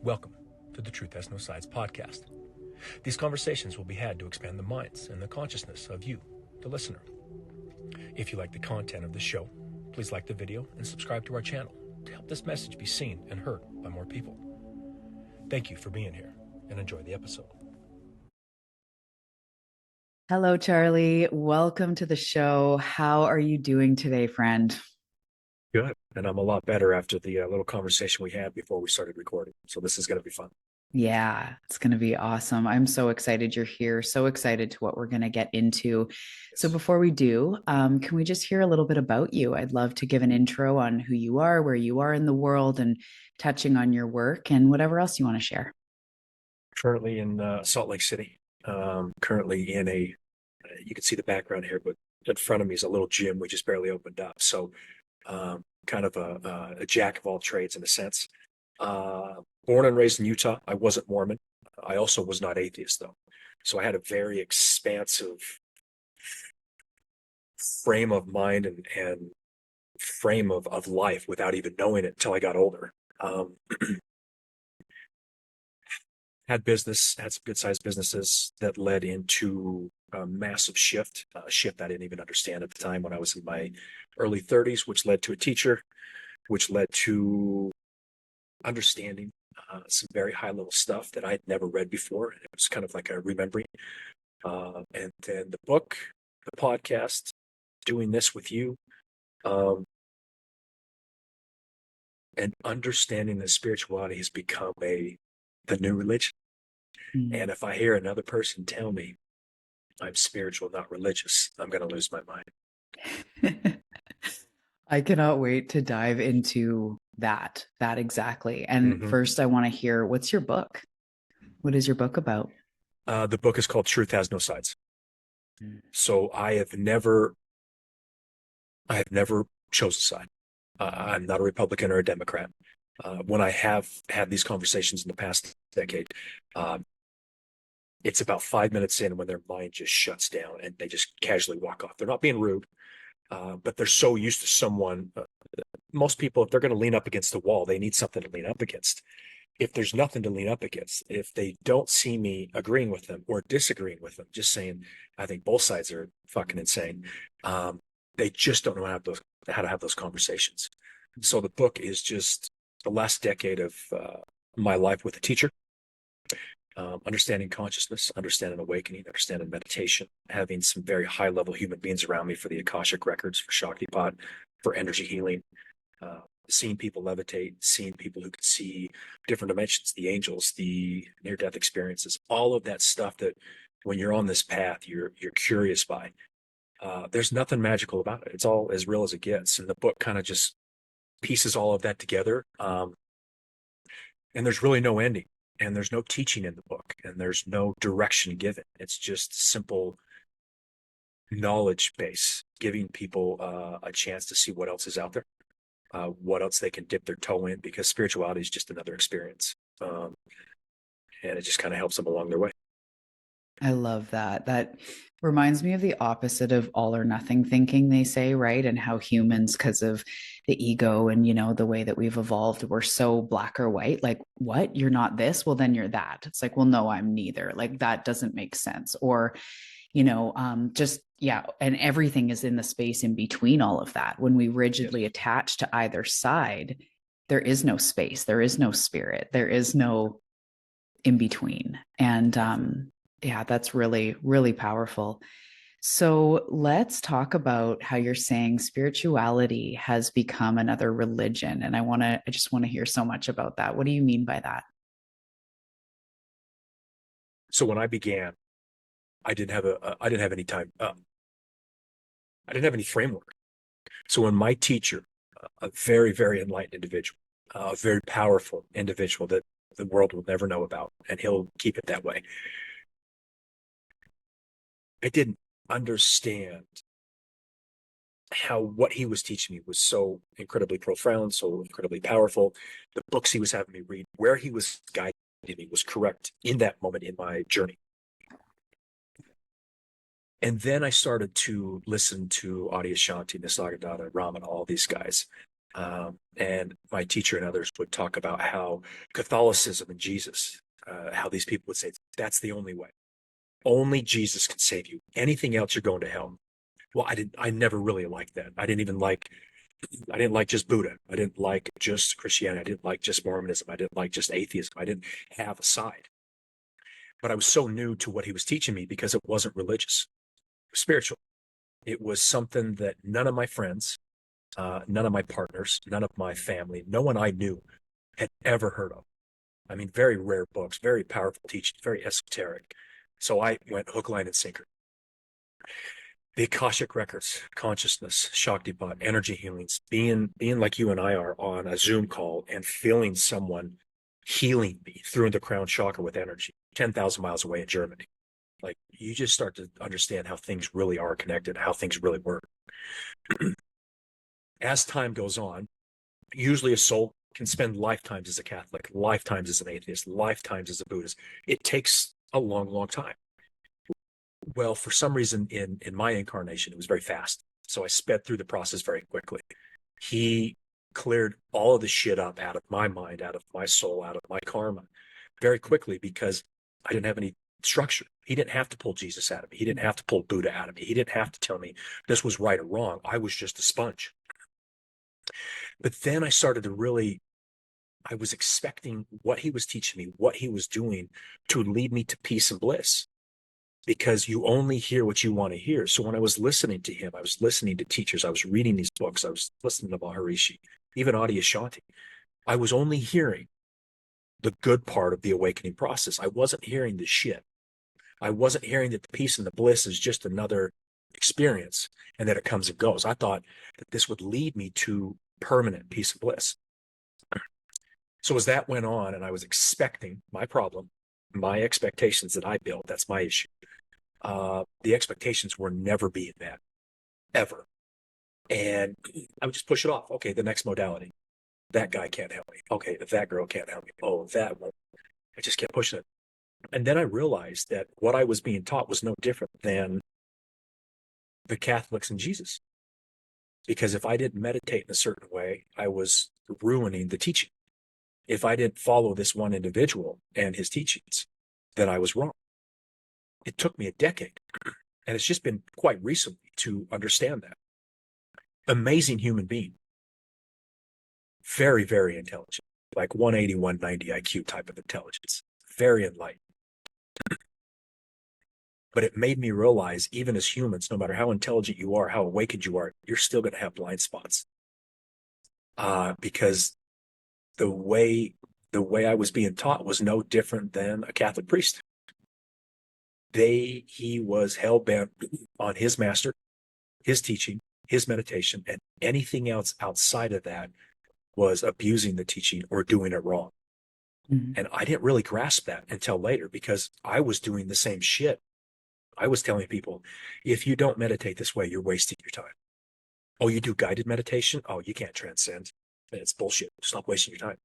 Welcome to the Truth Has No Sides podcast. These conversations will be had to expand the minds and the consciousness of you, the listener. If you like the content of the show, please like the video and subscribe to our channel to help this message be seen and heard by more people. Thank you for being here and enjoy the episode. Hello, Charlie. Welcome to the show. How are you doing today, friend? Good. And I'm a lot better after the little conversation we had before we started recording. So this is going to be fun. Yeah, it's going to be awesome. I'm so excited you're here. So excited to what we're going to get into. So before we do, can we just hear a little bit about you? I'd love to give an intro on who you are, where you are in the world, and touching on your work and whatever else you want to share. Currently in Salt Lake City. Currently in you can see the background here, but in front of me is a little gym we just barely opened up. So kind of a jack of all trades in a sense. Born and raised in Utah. I wasn't Mormon. I also was not atheist, though. So I had a very expansive frame of mind and frame of life without even knowing it until I got older. Had some good-sized businesses that led into a massive shift, a shift I didn't even understand at the time when I was in my early 30s, which led to a teacher, which led to understanding some very high-level stuff that I had never read before. It was kind of like a remembering. And then the book, the podcast, doing this with you, and understanding that spirituality has become the new religion. And if I hear another person tell me I'm spiritual, not religious, I'm going to lose my mind. I cannot wait to dive into that exactly. And first, I want to hear, what's your book? What is your book about? The book is called Truth Has No Sides. So I have never chose a side. I'm not a Republican or a Democrat. When I have had these conversations in the past decade, it's about 5 minutes in when their mind just shuts down and they just casually walk off. They're not being rude, but they're so used to someone. Most people, if they're going to lean up against the wall, they need something to lean up against. If there's nothing to lean up against, if they don't see me agreeing with them or disagreeing with them, just saying, I think both sides are fucking insane. They just don't know how to have those conversations. So the book is just the last decade of my life with a teacher. Understanding consciousness, understanding awakening, understanding meditation, having some very high-level human beings around me for the Akashic records, for Shaktipat, for energy healing, seeing people levitate, seeing people who can see different dimensions, the angels, the near-death experiences, all of that stuff that when you're on this path, you're curious by. There's nothing magical about it. It's all as real as it gets. And the book kind of just pieces all of that together. And there's really no ending. And there's no teaching in the book, and there's no direction given. It's just simple knowledge base, giving people a chance to see what else is out there, what else they can dip their toe in, because spirituality is just another experience. And it just kind of helps them along their way. I love that. That reminds me of the opposite of all or nothing thinking, they say, right? And how humans, because of the ego and, the way that we've evolved, we're so black or white. Like, what? You're not this? Well, then you're that. It's like, well, no, I'm neither. Like, that doesn't make sense. Or, yeah. And everything is in the space in between all of that. When we rigidly attach to either side, there is no space. There is no spirit. There is no in between. And, yeah, that's really, really powerful. So let's talk about how you're saying spirituality has become another religion. And I just want to hear so much about that. What do you mean by that? So when I began, I didn't have any time. I didn't have any framework. So when my teacher, a very, very enlightened individual, a very powerful individual that the world will never know about, and he'll keep it that way, I didn't understand how what he was teaching me was so incredibly profound, so incredibly powerful. The books he was having me read, where he was guiding me was correct in that moment in my journey. And then I started to listen to Adyashanti, Nisargadatta, Raman, all these guys. And my teacher and others would talk about how Catholicism and Jesus, how these people would say, that's the only way. Only Jesus can save you. Anything else, you're going to hell. Well, I never really liked that. I didn't like just Buddha. I didn't like just Christianity. I didn't like just Mormonism. I didn't like just atheism. I didn't have a side. But I was so new to what he was teaching me because it wasn't religious, it was spiritual. It was something that none of my friends, none of my partners, none of my family, no one I knew had ever heard of. I mean, very rare books, very powerful teaching, very esoteric. So I went hook, line, and sinker. The Akashic records, consciousness, Shaktipat, energy healings, being like you and I are on a Zoom call and feeling someone healing me through the crown chakra with energy, 10,000 miles away in Germany. Like, you just start to understand how things really are connected, how things really work. As time goes on, usually a soul can spend lifetimes as a Catholic, lifetimes as an atheist, lifetimes as a Buddhist. It takes a long, long time. Well, for some reason in my incarnation, it was very fast. So I sped through the process very quickly. He cleared all of the shit up out of my mind, out of my soul, out of my karma very quickly because I didn't have any structure. He didn't have to pull Jesus out of me. He didn't have to pull Buddha out of me. He didn't have to tell me this was right or wrong. I was just a sponge. But then I was expecting what he was teaching me, what he was doing to lead me to peace and bliss, because you only hear what you want to hear. So when I was listening to him, I was listening to teachers, I was reading these books, I was listening to Maharishi, even Adyashanti. I was only hearing the good part of the awakening process. I wasn't hearing the shit. I wasn't hearing that the peace and the bliss is just another experience and that it comes and goes. I thought that this would lead me to permanent peace and bliss. So as that went on and I was expecting my problem, my expectations that I built, that's my issue. The expectations were never being met, ever. And I would just push it off. Okay, the next modality. That guy can't help me. Okay, that girl can't help me. Oh, that one. I just kept pushing it. And then I realized that what I was being taught was no different than the Catholics and Jesus. Because if I didn't meditate in a certain way, I was ruining the teaching. If I didn't follow this one individual and his teachings, then I was wrong. It took me a decade. And it's just been quite recently to understand that. Amazing human being. Very, very intelligent. Like 180, 190 IQ type of intelligence. Very enlightened. But it made me realize, even as humans, no matter how intelligent you are, how awakened you are, you're still going to have blind spots. Because the way I was being taught was no different than a Catholic priest. He was hell-bent on his master, his teaching, his meditation, and anything else outside of that was abusing the teaching or doing it wrong. Mm-hmm. And I didn't really grasp that until later, because I was doing the same shit. I was telling people, if you don't meditate this way, you're wasting your time. Oh, you do guided meditation? Oh, you can't transcend. It's bullshit. Stop wasting your time.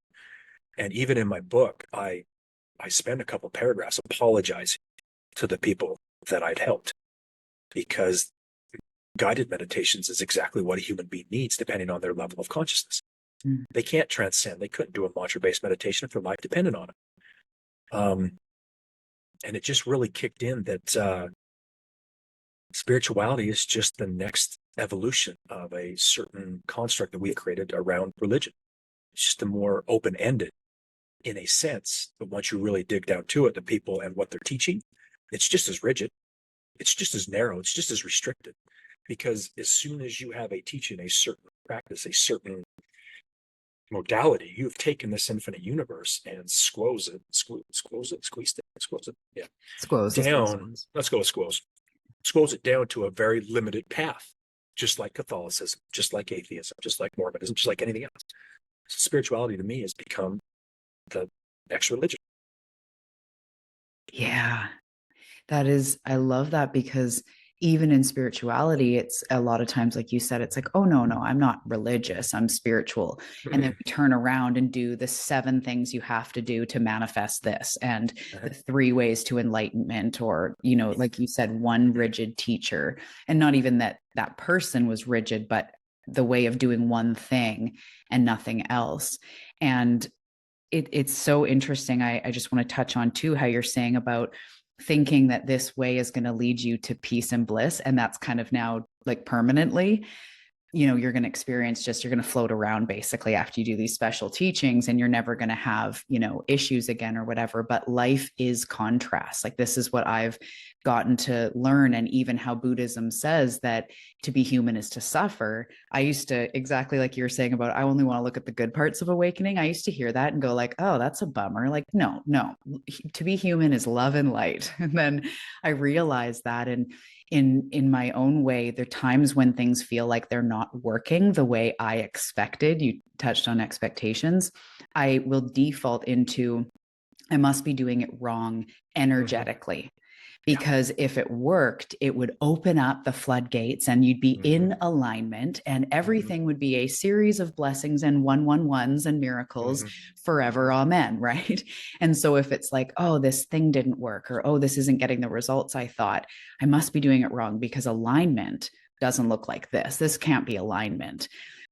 And even in my book, I spend a couple paragraphs apologizing to the people that I'd helped, because guided meditations is exactly what a human being needs, depending on their level of consciousness. Mm. They can't transcend. They couldn't do a mantra-based meditation if their life depended on it. And it just really kicked in that spirituality is just the next evolution of a certain construct that we have created around religion. It's just a more open-ended, in a sense, but once you really dig down to it, the people and what they're teaching, it's just as rigid. It's just as narrow. It's just as restricted. Because as soon as you have a teaching, a certain practice, a certain modality, you've taken this infinite universe and squeeze it, yeah, down. Let's go with squeeze it down to a very limited path, just like Catholicism, just like atheism, just like Mormonism, just like anything else. So spirituality to me has become the next religion. Yeah, I love that, because even in spirituality, it's a lot of times, like you said, it's like, oh, no, I'm not religious, I'm spiritual. And then we turn around and do the 7 things you have to do to manifest this, and the 3 ways to enlightenment, or, like you said, one rigid teacher. And not even that person was rigid, but the way of doing one thing and nothing else. And it's so interesting. I just want to touch on too how you're saying about thinking that this way is going to lead you to peace and bliss, and that's kind of now like permanently, you know, you're going to experience just, you're going to float around basically after you do these special teachings, and you're never going to have, you know, issues again or whatever. But life is contrast. Like, this is what I've gotten to learn. And even how Buddhism says that to be human is to suffer. I used to, exactly like you were saying about, I only want to look at the good parts of awakening. I used to hear that and go like, oh, that's a bummer. Like, no, to be human is love and light. And then I realized that, and in my own way, there are times when things feel like they're not working the way I expected. You touched on expectations. I will default into, I must be doing it wrong energetically. Because if it worked, it would open up the floodgates and you'd be in alignment, and everything would be a series of blessings and 111s and miracles forever. Amen. Right. And so if it's like, oh, this thing didn't work, or, oh, this isn't getting the results I thought, I must be doing it wrong because alignment doesn't look like this. This can't be alignment.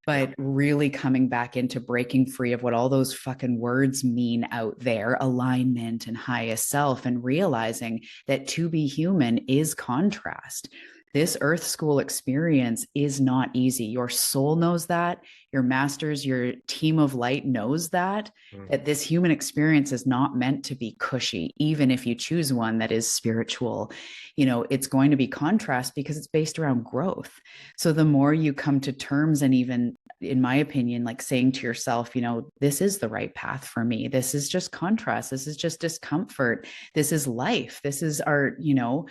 But really coming back into breaking free of what all those fucking words mean out there, alignment and highest self, and realizing that to be human is contrast. This earth school experience is not easy. Your soul knows that. Your masters, your team of light knows that, that this human experience is not meant to be cushy. Even if you choose one that is spiritual, you know, it's going to be contrast because it's based around growth. So the more you come to terms, and even in my opinion, like saying to yourself, you know, this is the right path for me. This is just contrast. This is just discomfort. This is life. This is our, you know,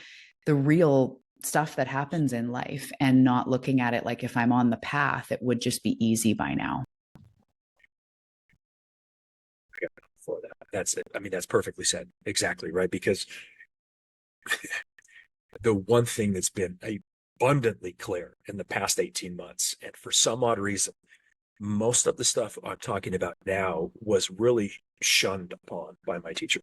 the real stuff that happens in life, and not looking at it like, if I'm on the path, it would just be easy by now. For that. That's it. I mean, that's perfectly said. Exactly right. Because the one thing that's been abundantly clear in the past 18 months, and for some odd reason, most of the stuff I'm talking about now was really shunned upon by my teacher.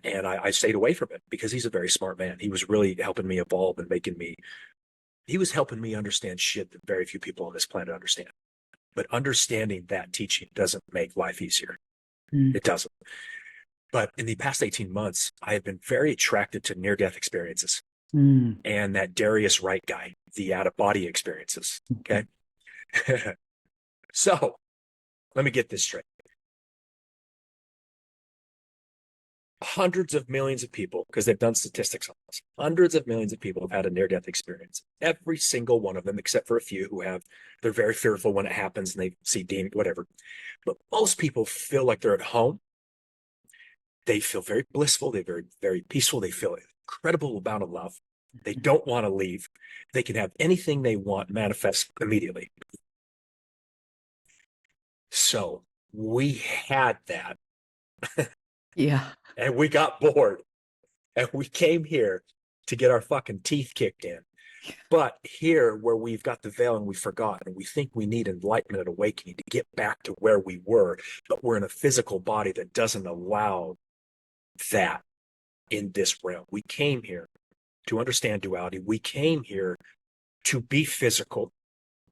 And I stayed away from it because he's a very smart man. He was really helping me evolve and he was helping me understand shit that very few people on this planet understand. But understanding that teaching doesn't make life easier. It doesn't. But in the past 18 months, I have been very attracted to near-death experiences and that Darius Wright guy, the out-of-body experiences. Okay. So let me get this straight. Hundreds of millions of people, because they've done statistics on this, hundreds of millions of people have had a near-death experience. Every single one of them, except for a few who they're very fearful when it happens and they see demon, whatever. But most people feel like they're at home. They feel very blissful. They're very, very peaceful. They feel an incredible amount of love. They don't want to leave. They can have anything they want manifest immediately. So we had that. Yeah. And we got bored. And we came here to get our fucking teeth kicked in. But here, where we've got the veil and we forgot, and we think we need enlightenment and awakening to get back to where we were, but we're in a physical body that doesn't allow that in this realm. We came here to understand duality. We came here to be physical.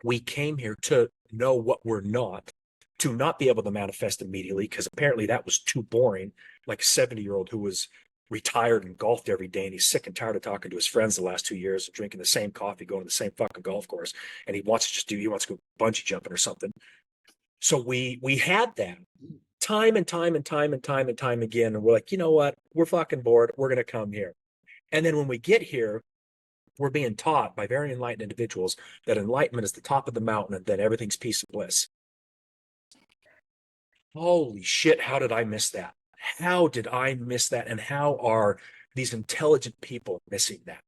We came here to know what we're not, to not be able to manifest immediately, because apparently that was too boring. Like a 70-year-old who was retired and golfed every day, and he's sick and tired of talking to his friends the last 2 years, drinking the same coffee, going to the same fucking golf course, and he wants to go bungee jumping or something. So we had that time and time and time and time and time again, and we're like, you know what? We're fucking bored. We're gonna come here. And then when we get here, we're being taught by very enlightened individuals that enlightenment is the top of the mountain, and then everything's peace and bliss. Holy shit, how did I miss that? How did I miss that? And how are these intelligent people missing that?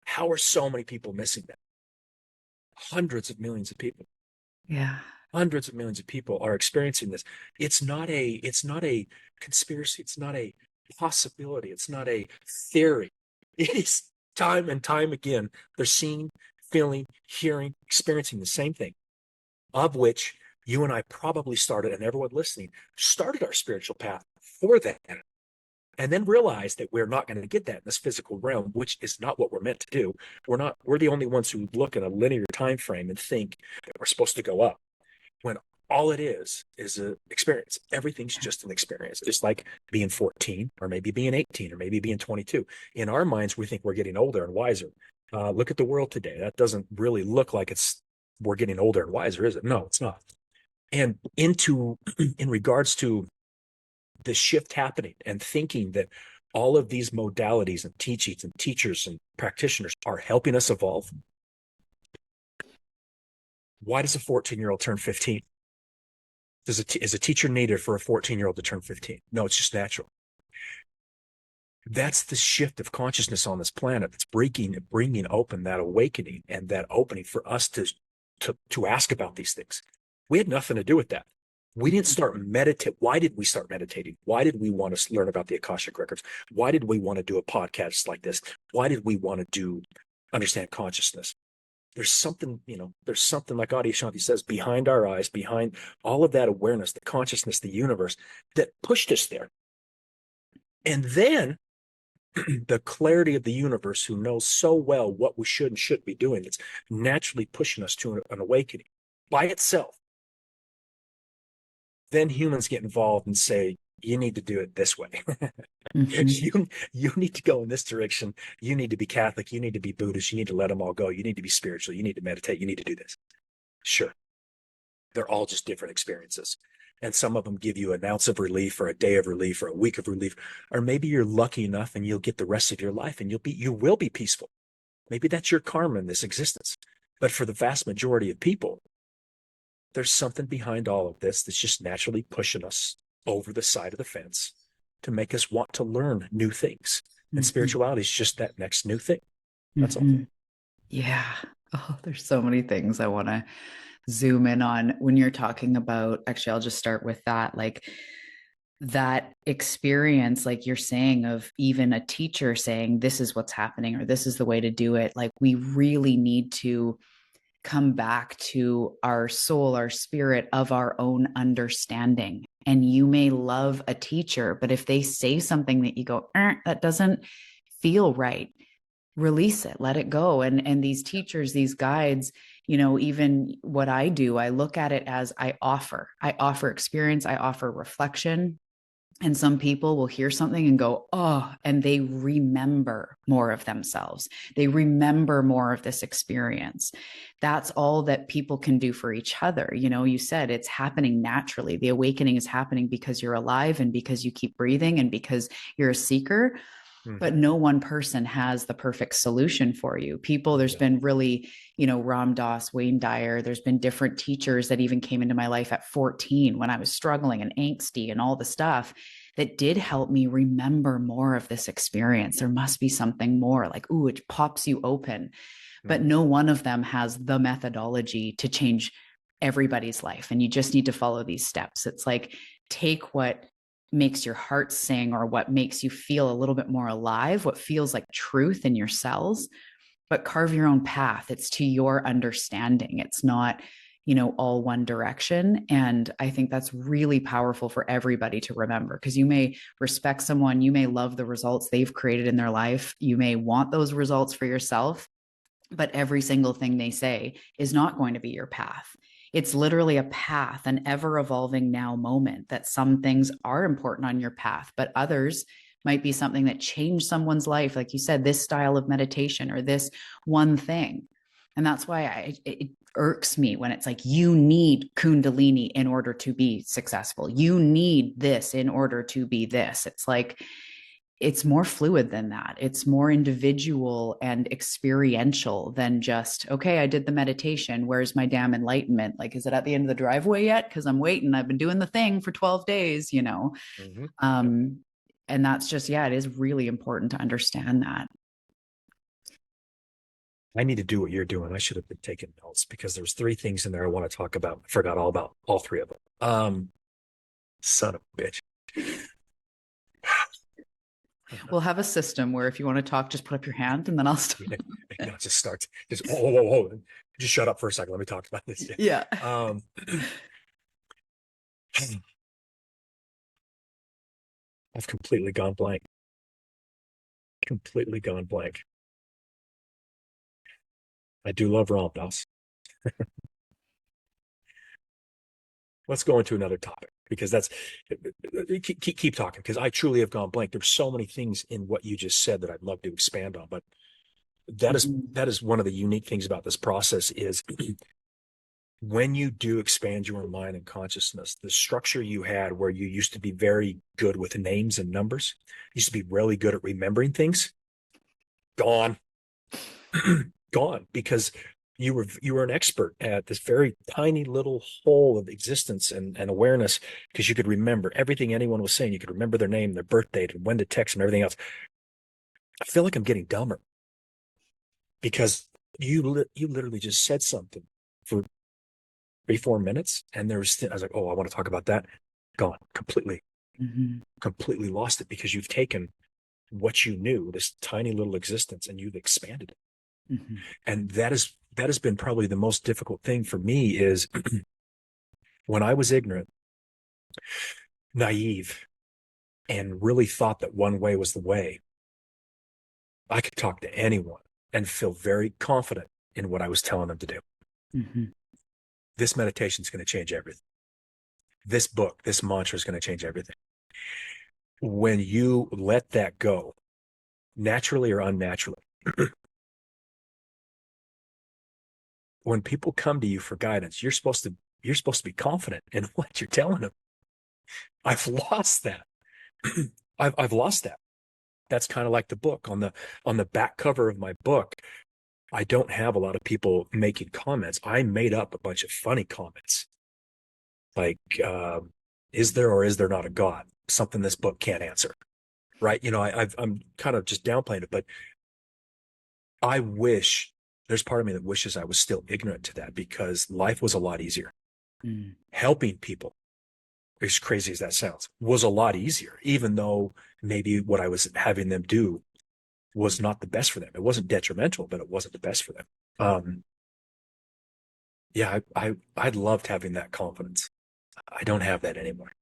How are so many people missing that? Hundreds of millions of people. Yeah. Hundreds of millions of people are experiencing this. It's not a conspiracy. It's not a possibility. It's not a theory. It is time and time again. They're seeing, feeling, hearing, experiencing the same thing, of which you and I probably started, and everyone listening started our spiritual path for that. and then realize that we're not going to get that in this physical realm, which is not what we're meant to do. We're the only ones who look in a linear time frame and think that we're supposed to go up, when all it is an experience. Everything's just an experience, just like being 14 or maybe being 18 or maybe being 22. In our minds, we think we're getting older and wiser. Look at the world today. That doesn't really look like we're getting older and wiser, is it? No, it's not. And in regards to the shift happening and thinking that all of these modalities and teachings and teachers and practitioners are helping us evolve. Why does a 14-year-old turn 15? Is a teacher needed for a 14-year-old to turn 15? No, it's just natural. That's the shift of consciousness on this planet that's bringing open that awakening and that opening for us to ask about these things. We had nothing to do with that. We didn't start meditate. Why did we start meditating? Why did we want to learn about the Akashic records? Why did we want to do a podcast like this? Why did we want to understand consciousness? There's something like Adi Shanti says, behind our eyes, behind all of that awareness, the consciousness, the universe that pushed us there. And then the clarity of the universe, who knows so well what we should and shouldn't be doing, it's naturally pushing us to an awakening by itself. Then humans get involved and say, you need to do it this way. You need to go in this direction. You need to be Catholic. You need to be Buddhist. You need to let them all go. You need to be spiritual. You need to meditate. You need to do this. Sure. They're all just different experiences. And some of them give you an ounce of relief or a day of relief or a week of relief. Or maybe you're lucky enough and you'll get the rest of your life and you will be peaceful. Maybe that's your karma in this existence. But for the vast majority of people, there's something behind all of this that's just naturally pushing us over the side of the fence to make us want to learn new things. And spirituality is just that next new thing. That's all. Yeah. Oh, there's so many things I want to zoom in on when you're talking about. Actually, I'll just start with that. Like that experience, like you're saying, of even a teacher saying, this is what's happening, or this is the way to do it. Like we really need to come back to our soul, our spirit of our own understanding. And you may love a teacher, but if they say something that you go, that doesn't feel right, release it, let it go. And these teachers, these guides, even what I do, I look at it as I offer experience, I offer reflection. And some people will hear something and go, oh, and they remember more of themselves. They remember more of this experience. That's all that people can do for each other. You said it's happening naturally. The awakening is happening because you're alive and because you keep breathing and because you're a seeker. But no one person has the perfect solution for you. There's been really, Ram Dass, Wayne Dyer, there's been different teachers that even came into my life at 14 when I was struggling and angsty and all the stuff that did help me remember more of this experience. There must be something more, like, ooh, it pops you open. But no one of them has the methodology to change everybody's life. And you just need to follow these steps. It's like, take what makes your heart sing, or what makes you feel a little bit more alive, what feels like truth in your cells, but carve your own path. It's to your understanding. It's not, all one direction. And I think that's really powerful for everybody to remember, because you may respect someone, you may love the results they've created in their life, you may want those results for yourself, but every single thing they say is not going to be your path. It's literally a path, an ever evolving now moment, that some things are important on your path, but others might be something that changed someone's life. Like you said, this style of meditation or this one thing. And that's why it irks me when it's like, you need Kundalini in order to be successful. You need this in order to be this. It's like, it's more fluid than that. It's more individual and experiential than just, okay, I did the meditation. Where's my damn enlightenment? Like, is it at the end of the driveway yet? Because I'm waiting. I've been doing the thing for 12 days, And that's just, it is really important to understand that. I need to do what you're doing. I should have been taking notes, because there's 3 things in there I want to talk about. I forgot all about all 3 of them. Son of a bitch. We'll have a system where if you want to talk, just put up your hand and then I'll start. No, just start. Just whoa. Just shut up for a second. Let me talk about this. Yeah. I've completely gone blank. Completely gone blank. I do love Ram Dass. Let's go into another topic because that's keep talking because I truly have gone blank. There's so many things in what you just said that I'd love to expand on, but that is one of the unique things about this process is when you do expand your mind and consciousness, the structure you had where you used to be very good with names and numbers, used to be really good at remembering things, gone. Gone because you were an expert at this very tiny little hole of existence and awareness because you could remember everything anyone was saying. You could remember their name, their birth date, and when to text them, everything else. I feel like I'm getting dumber because you literally just said something for 3-4 minutes, and I was like, oh, I want to talk about that. Gone completely, completely lost it because you've taken what you knew, this tiny little existence, and you've expanded it. And that has been probably the most difficult thing for me is when I was ignorant, naive, and really thought that one way was the way, I could talk to anyone and feel very confident in what I was telling them to do. This meditation is going to change everything. This book, this mantra is going to change everything. When you let that go, naturally or unnaturally, when people come to you for guidance, you're supposed to be confident in what you're telling them. I've lost that. I've lost that. That's kind of like the book on the back cover of my book. I don't have a lot of people making comments. I made up a bunch of funny comments, like is there or is there not a God? Something this book can't answer, right? I'm kind of just downplaying it, but I wish there's part of me that wishes I was still ignorant to that because life was a lot easier. Helping people, as crazy as that sounds, was a lot easier, even though maybe what I was having them do was not the best for them. It wasn't detrimental, but it wasn't the best for them. Yeah, I loved having that confidence. I don't have that anymore.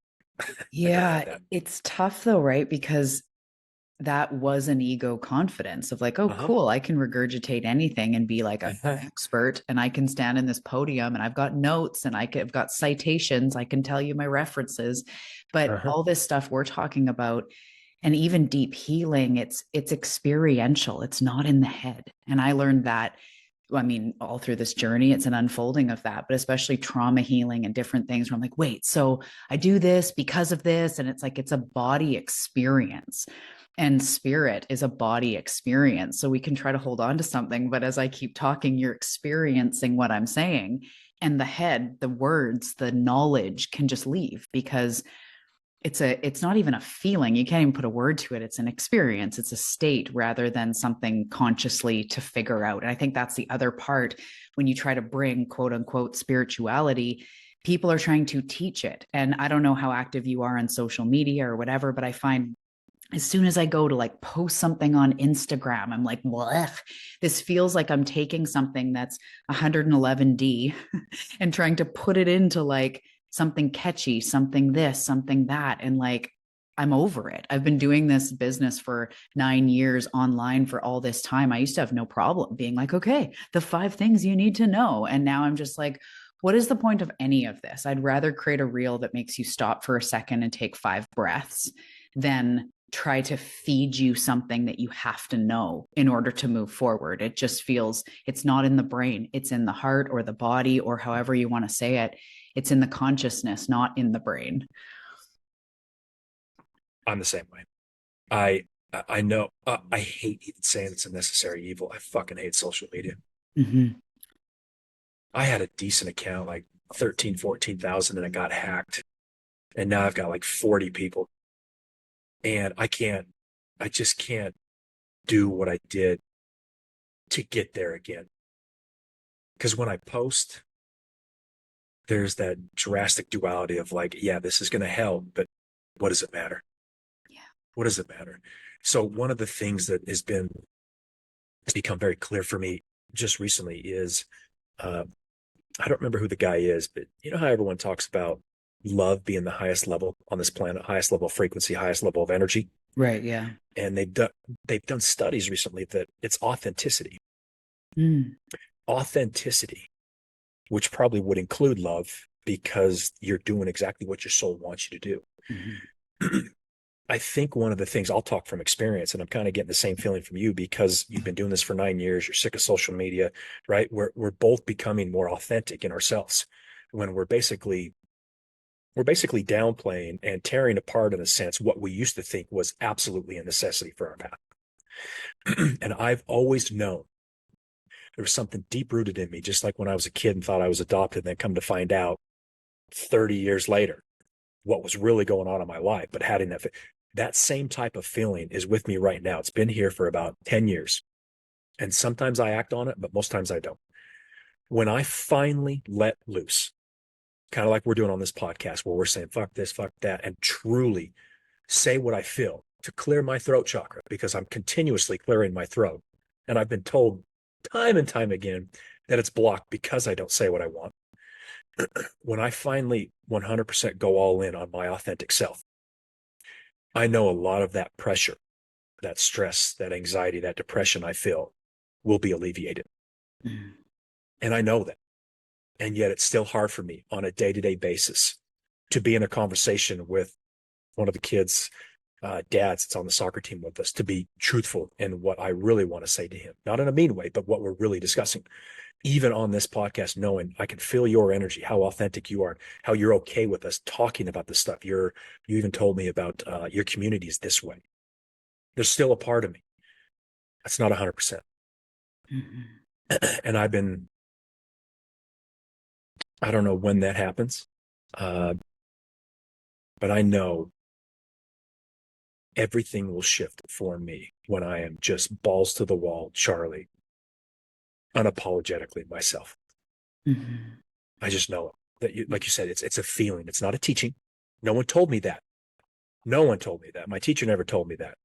Yeah, it's tough though, right? Because that was an ego confidence of like, oh, cool, I can regurgitate anything and be like an expert, and I can stand in this podium and I've got notes and I've got citations, I can tell you my references. But all this stuff we're talking about, and even deep healing, it's experiential, it's not in the head. And I learned that, I mean, all through this journey, it's an unfolding of that, but especially trauma healing and different things where I'm like, wait, so I do this because of this. And it's like, it's a body experience, and spirit is a body experience. So we can try to hold on to something, but as I keep talking, you're experiencing what I'm saying. And the head, the words, the knowledge can just leave because it's not even a feeling. You can't even put a word to it. It's an experience. It's a state rather than something consciously to figure out. And I think that's the other part when you try to bring quote unquote spirituality, people are trying to teach it. And I don't know how active you are on social media or whatever, but I find as soon as I go to like post something on Instagram, I'm like, blech, this feels like I'm taking something that's 111D and trying to put it into like something catchy, something this, something that. And like, I'm over it. I've been doing this business for 9 years online for all this time. I used to have no problem being like, okay, the 5 things you need to know. And now I'm just like, what is the point of any of this? I'd rather create a reel that makes you stop for a second and take 5 breaths than try to feed you something that you have to know in order to move forward. It just feels it's not in the brain. It's in the heart or the body or however you want to say it. It's in the consciousness, not in the brain. I'm the same way. I know I hate even saying it's a necessary evil. I fucking hate social media. I had a decent account, like 13, 14,000, and it got hacked. And now I've got like 40 people. And I just can't do what I did to get there again. Because when I post, there's that drastic duality of like, yeah, this is going to help, but what does it matter? Yeah. What does it matter? So one of the things that has become very clear for me just recently is, I don't remember who the guy is, but you know how everyone talks about love being the highest level on this planet, highest level of frequency, highest level of energy. Right. Yeah. And they've done studies recently that it's authenticity. Mm. Authenticity, which probably would include love because you're doing exactly what your soul wants you to do. Mm-hmm. I think one of the things, I'll talk from experience, and I'm kind of getting the same feeling from you because you've been doing this for 9 years, you're sick of social media, right? We're both becoming more authentic in ourselves when we're basically downplaying and tearing apart, in a sense, what we used to think was absolutely a necessity for our path. And I've always known there was something deep rooted in me, just like when I was a kid and thought I was adopted, and then come to find out 30 years later what was really going on in my life. But having that same type of feeling is with me right now. It's been here for about 10 years. And sometimes I act on it, but most times I don't. When I finally let loose, kind of like we're doing on this podcast, where we're saying, fuck this, fuck that, and truly say what I feel to clear my throat chakra, because I'm continuously clearing my throat. And I've been told time and time again that it's blocked because I don't say what I want. When I finally 100% go all in on my authentic self, I know a lot of that pressure, that stress, that anxiety, that depression I feel will be alleviated. Mm. And I know that. And yet it's still hard for me on a day-to-day basis to be in a conversation with one of the kids' dads that's on the soccer team with us, to be truthful in what I really want to say to him, not in a mean way, but what we're really discussing. Even on this podcast, knowing I can feel your energy, how authentic you are, how you're okay with us talking about this stuff. You even told me about your community is this way. There's still a part of me that's not 100%. Mm-hmm. And I don't know when that happens, but I know everything will shift for me when I am just balls to the wall, Charlie, unapologetically myself. Mm-hmm. I just know it. That like you said, it's a feeling. It's not a teaching. No one told me that. No one told me that. My teacher never told me that.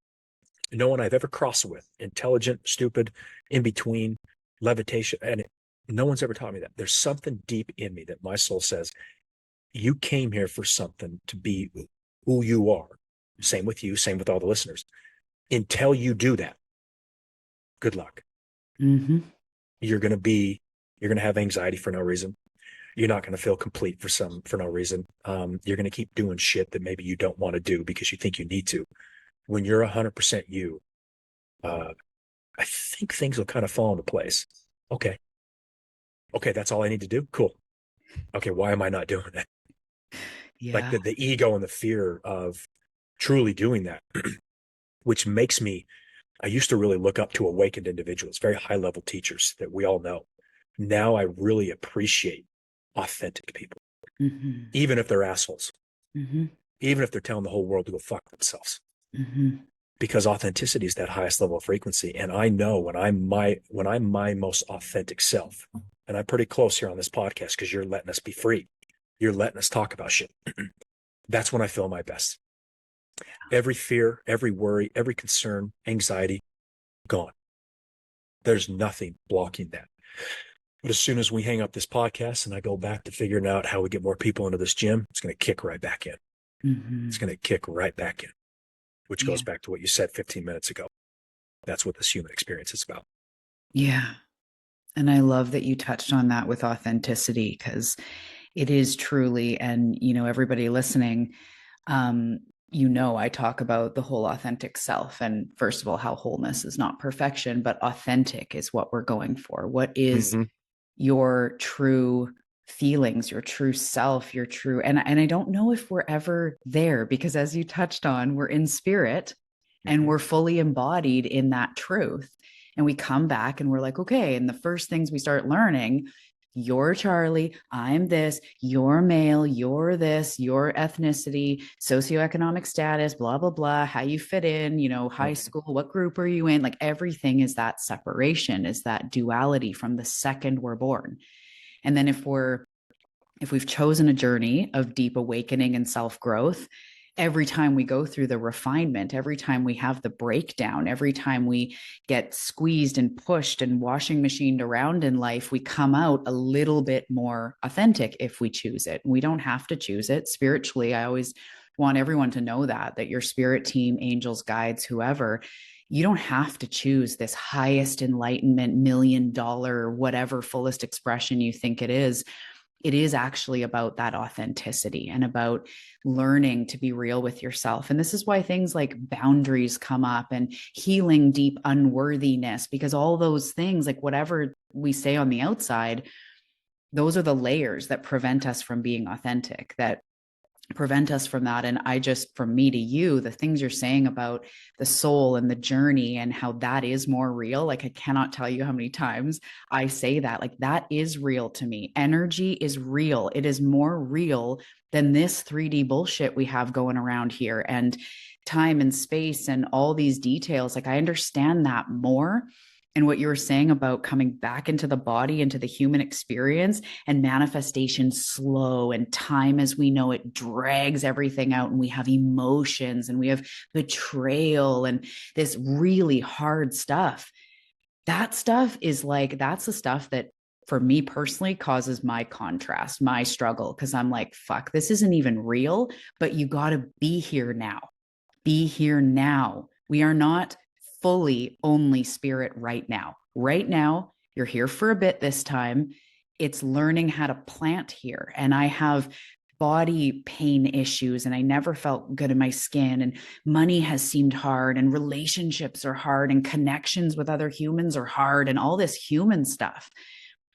No one I've ever crossed with, intelligent, stupid, in between, levitation, and no one's ever taught me that. There's something deep in me that my soul says, you came here for something, to be who you are. Same with you, same with all the listeners. Until you do that, good luck. Mm-hmm. You're going to have anxiety for no reason. You're not going to feel complete for no reason. You're going to keep doing shit that maybe you don't want to do because you think you need to. When you're 100% you, I think things will kind of fall into place. Okay. Okay, that's all I need to do. Cool. Okay, why am I not doing that? Like Yeah. the ego and the fear of truly doing that, which makes me, I used to really look up to awakened individuals, very high level teachers that we all know. Now I really appreciate authentic people, Mm-hmm. even if they're assholes, Mm-hmm. even if they're telling the whole world to go fuck themselves. Mm-hmm. Because authenticity is that highest level of frequency. And I know when I'm my most authentic self, and I'm pretty close here on this podcast because you're letting us be free. You're letting us talk about shit. That's when I feel my best. Every fear, every worry, every concern, anxiety, gone. There's nothing blocking that. But as soon as we hang up this podcast and I go back to figuring out how we get more people into this gym, it's going to kick right back in. Mm-hmm. It's going to kick right back in, which Yeah. goes back to what you said 15 minutes ago. That's what this human experience is about. Yeah. And I love that you touched on that with authenticity, because it is truly, and everybody listening, um, I talk about the whole authentic self. And first of all, how wholeness is not perfection, but authentic is what we're going for. What is your true feelings, your true self, your true, and I don't know if we're ever there, because as you touched on, we're in spirit and we're fully embodied in that truth. And we come back and we're like, okay. And the first things we start learning, you're Charlie, I'm this, you're male, you're this, your ethnicity, socioeconomic status, blah, blah, blah, how you fit in, high school, what group are you in? Like everything is that separation, is that duality from the second we're born. And then if we've chosen a journey of deep awakening and self-growth, every time we go through the refinement, every time we have the breakdown, every time we get squeezed and pushed and washing machined around in life, we come out a little bit more authentic if we choose it. We don't have to choose it. Spiritually, I always want everyone to know that your spirit team, angels, guides, whoever, you don't have to choose this highest enlightenment, $1,000,000, whatever fullest expression you think it is. It is actually about that authenticity and about learning to be real with yourself. And this is why things like boundaries come up and healing deep unworthiness, because all those things, like whatever we say on the outside, those are the layers that prevent us from being authentic, that prevent us from that. And I just, from me to you, the things you're saying about the soul and the journey and how that is more real, like I cannot tell you how many times I say that, like that is real to me. Energy is real. It is more real than this 3D bullshit we have going around here, and time and space and all these details. Like I understand that more. And what you were saying about coming back into the body, into the human experience, and manifestation slow, and time as we know it drags everything out, and we have emotions and we have betrayal and this really hard stuff. That stuff is like, that's the stuff that for me personally causes my contrast, my struggle, because I'm like, fuck, this isn't even real, but you got to be here now. Be here now. We are not fully only spirit right now. Right now, you're here for a bit this time. It's learning how to plant here. And I have body pain issues, and I never felt good in my skin, and money has seemed hard, and relationships are hard, and connections with other humans are hard, and all this human stuff.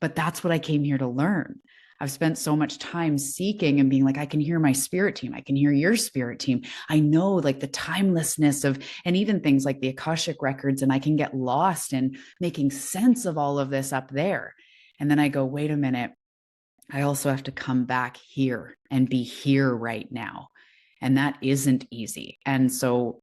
But that's what I came here to learn. I've spent so much time seeking and being like, I can hear my spirit team. I can hear your spirit team. I know like the timelessness of, and even things like the Akashic records, and I can get lost in making sense of all of this up there. And then I go, wait a minute. I also have to come back here and be here right now. And that isn't easy. And so,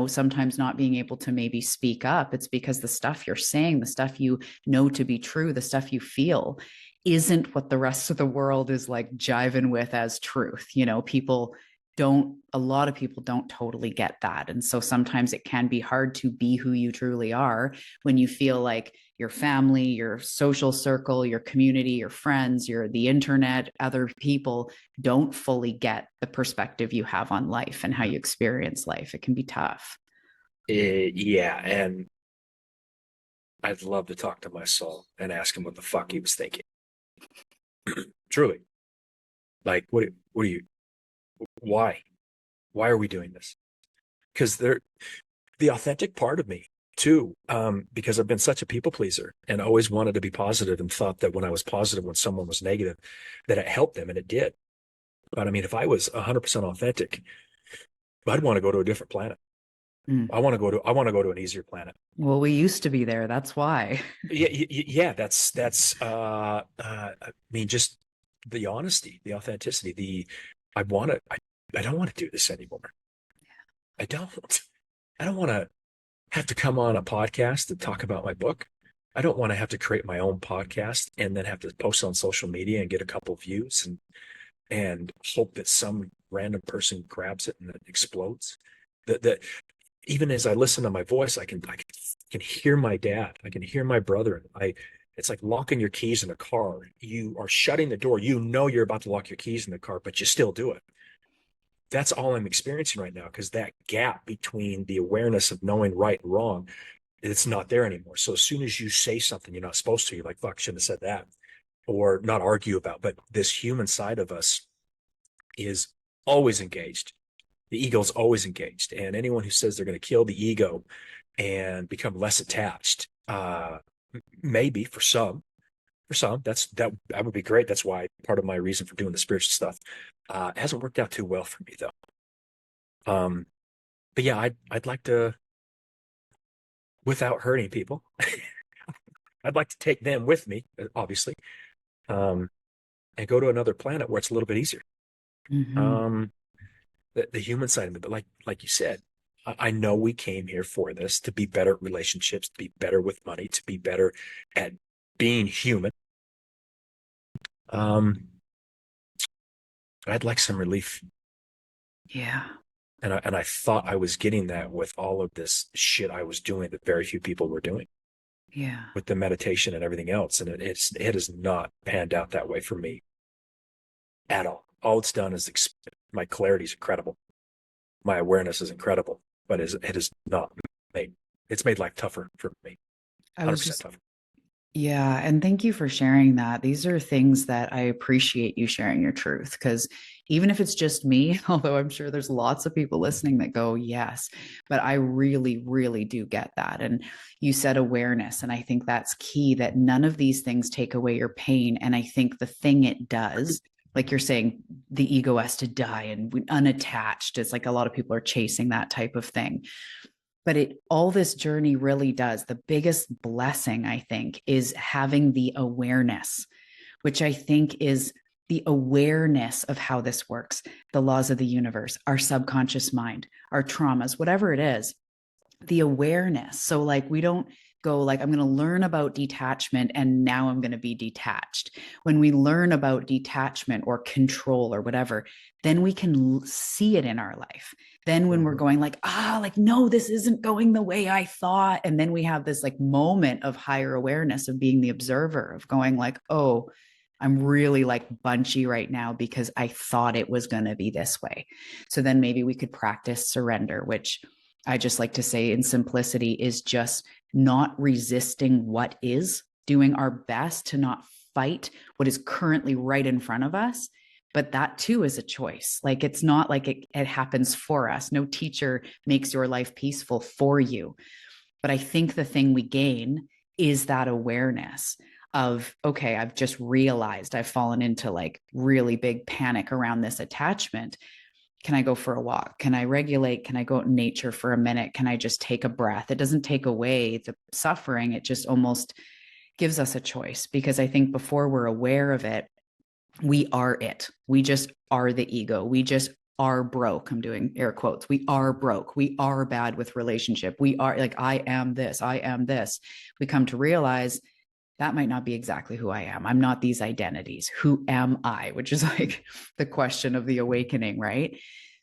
sometimes not being able to maybe speak up, it's because the stuff you're saying, the stuff you know to be true, the stuff you feel isn't what the rest of the world is like jiving with as truth. A lot of people don't totally get that. And so sometimes it can be hard to be who you truly are when you feel like your family, your social circle, your community, your friends, the internet, other people don't fully get the perspective you have on life and how you experience life. It can be tough. Yeah, and I'd love to talk to my soul and ask him what the fuck he was thinking. Truly. Like, what are you, why? Why are we doing this? Because the authentic part of me too, because I've been such a people pleaser and always wanted to be positive and thought that when I was positive, when someone was negative, that it helped them, and it did. But I mean, if I was 100% authentic, I'd want to go to a different planet. Mm. I want to go to an easier planet. Well, we used to be there. That's why. Yeah. I mean, just the honesty, the authenticity, I don't want to do this anymore. I don't. I don't want to have to come on a podcast to talk about my book. I don't want to have to create my own podcast and then have to post on social media and get a couple views and hope that some random person grabs it and it explodes. That even as I listen to my voice, I can hear my dad. I can hear my brother. It's like locking your keys in a car. You are shutting the door. You know you're about to lock your keys in the car, but you still do it. That's all I'm experiencing right now, because that gap between the awareness of knowing right and wrong, it's not there anymore. So as soon as you say something you're not supposed to, you're like, fuck, shouldn't have said that, or not argue about. But this human side of us is always engaged. The ego's always engaged. And anyone who says they're going to kill the ego and become less attached, maybe for some, that would be great. That's why part of my reason for doing the spiritual stuff hasn't worked out too well for me though. But yeah, I'd like to, without hurting people, I'd like to take them with me, obviously, um, and go to another planet where it's a little bit easier. Mm-hmm. Um, the human side of it, but like you said, I know we came here for this, to be better at relationships, to be better with money, to be better at being human. Um, I'd like some relief. Yeah. And I thought I was getting that with all of this shit I was doing that very few people were doing Yeah. with the meditation and everything else. And it has not panned out that way for me at all. All it's done is my clarity is incredible. My awareness is incredible, but it is not made, it's made life tougher for me. I was 100% just tougher. Yeah, and thank you for sharing that. These are things that I appreciate you sharing your truth, because even if it's just me, although I'm sure there's lots of people listening that go, yes, but I really, really do get that. And you said awareness, and I think that's key, that none of these things take away your pain. And I think the thing it does, like you're saying, the ego has to die and unattached. It's like a lot of people are chasing that type of thing, but all this journey really does, the biggest blessing I think is having the awareness, which I think is the awareness of how this works, the laws of the universe, our subconscious mind, our traumas, whatever it is, the awareness. So like we don't go like, I'm going to learn about detachment and now I'm going to be detached. When we learn about detachment or control or whatever, then we can see it in our life. Then when we're going like, like, no, this isn't going the way I thought. And then we have this like moment of higher awareness of being the observer, of going like, oh, I'm really like bunchy right now because I thought it was going to be this way. So then maybe we could practice surrender, which I just like to say in simplicity is just not resisting what is, doing our best to not fight what is currently right in front of us. But that too is a choice. Like it's not like it happens for us. No teacher makes your life peaceful for you. But I think the thing we gain is that awareness of, okay, I've just realized I've fallen into like really big panic around this attachment. Can I go for a walk? Can I regulate? Can I go out in nature for a minute? Can I just take a breath? It doesn't take away the suffering. It just almost gives us a choice, because I think before we're aware of it, we are it. We just are the ego. We just are broke. I'm doing air quotes. We are broke. We are bad with relationship. We are like, I am this. I am this. We come to realize that might not be exactly who I am. I'm not these identities. Who am I? Which is like the question of the awakening, right?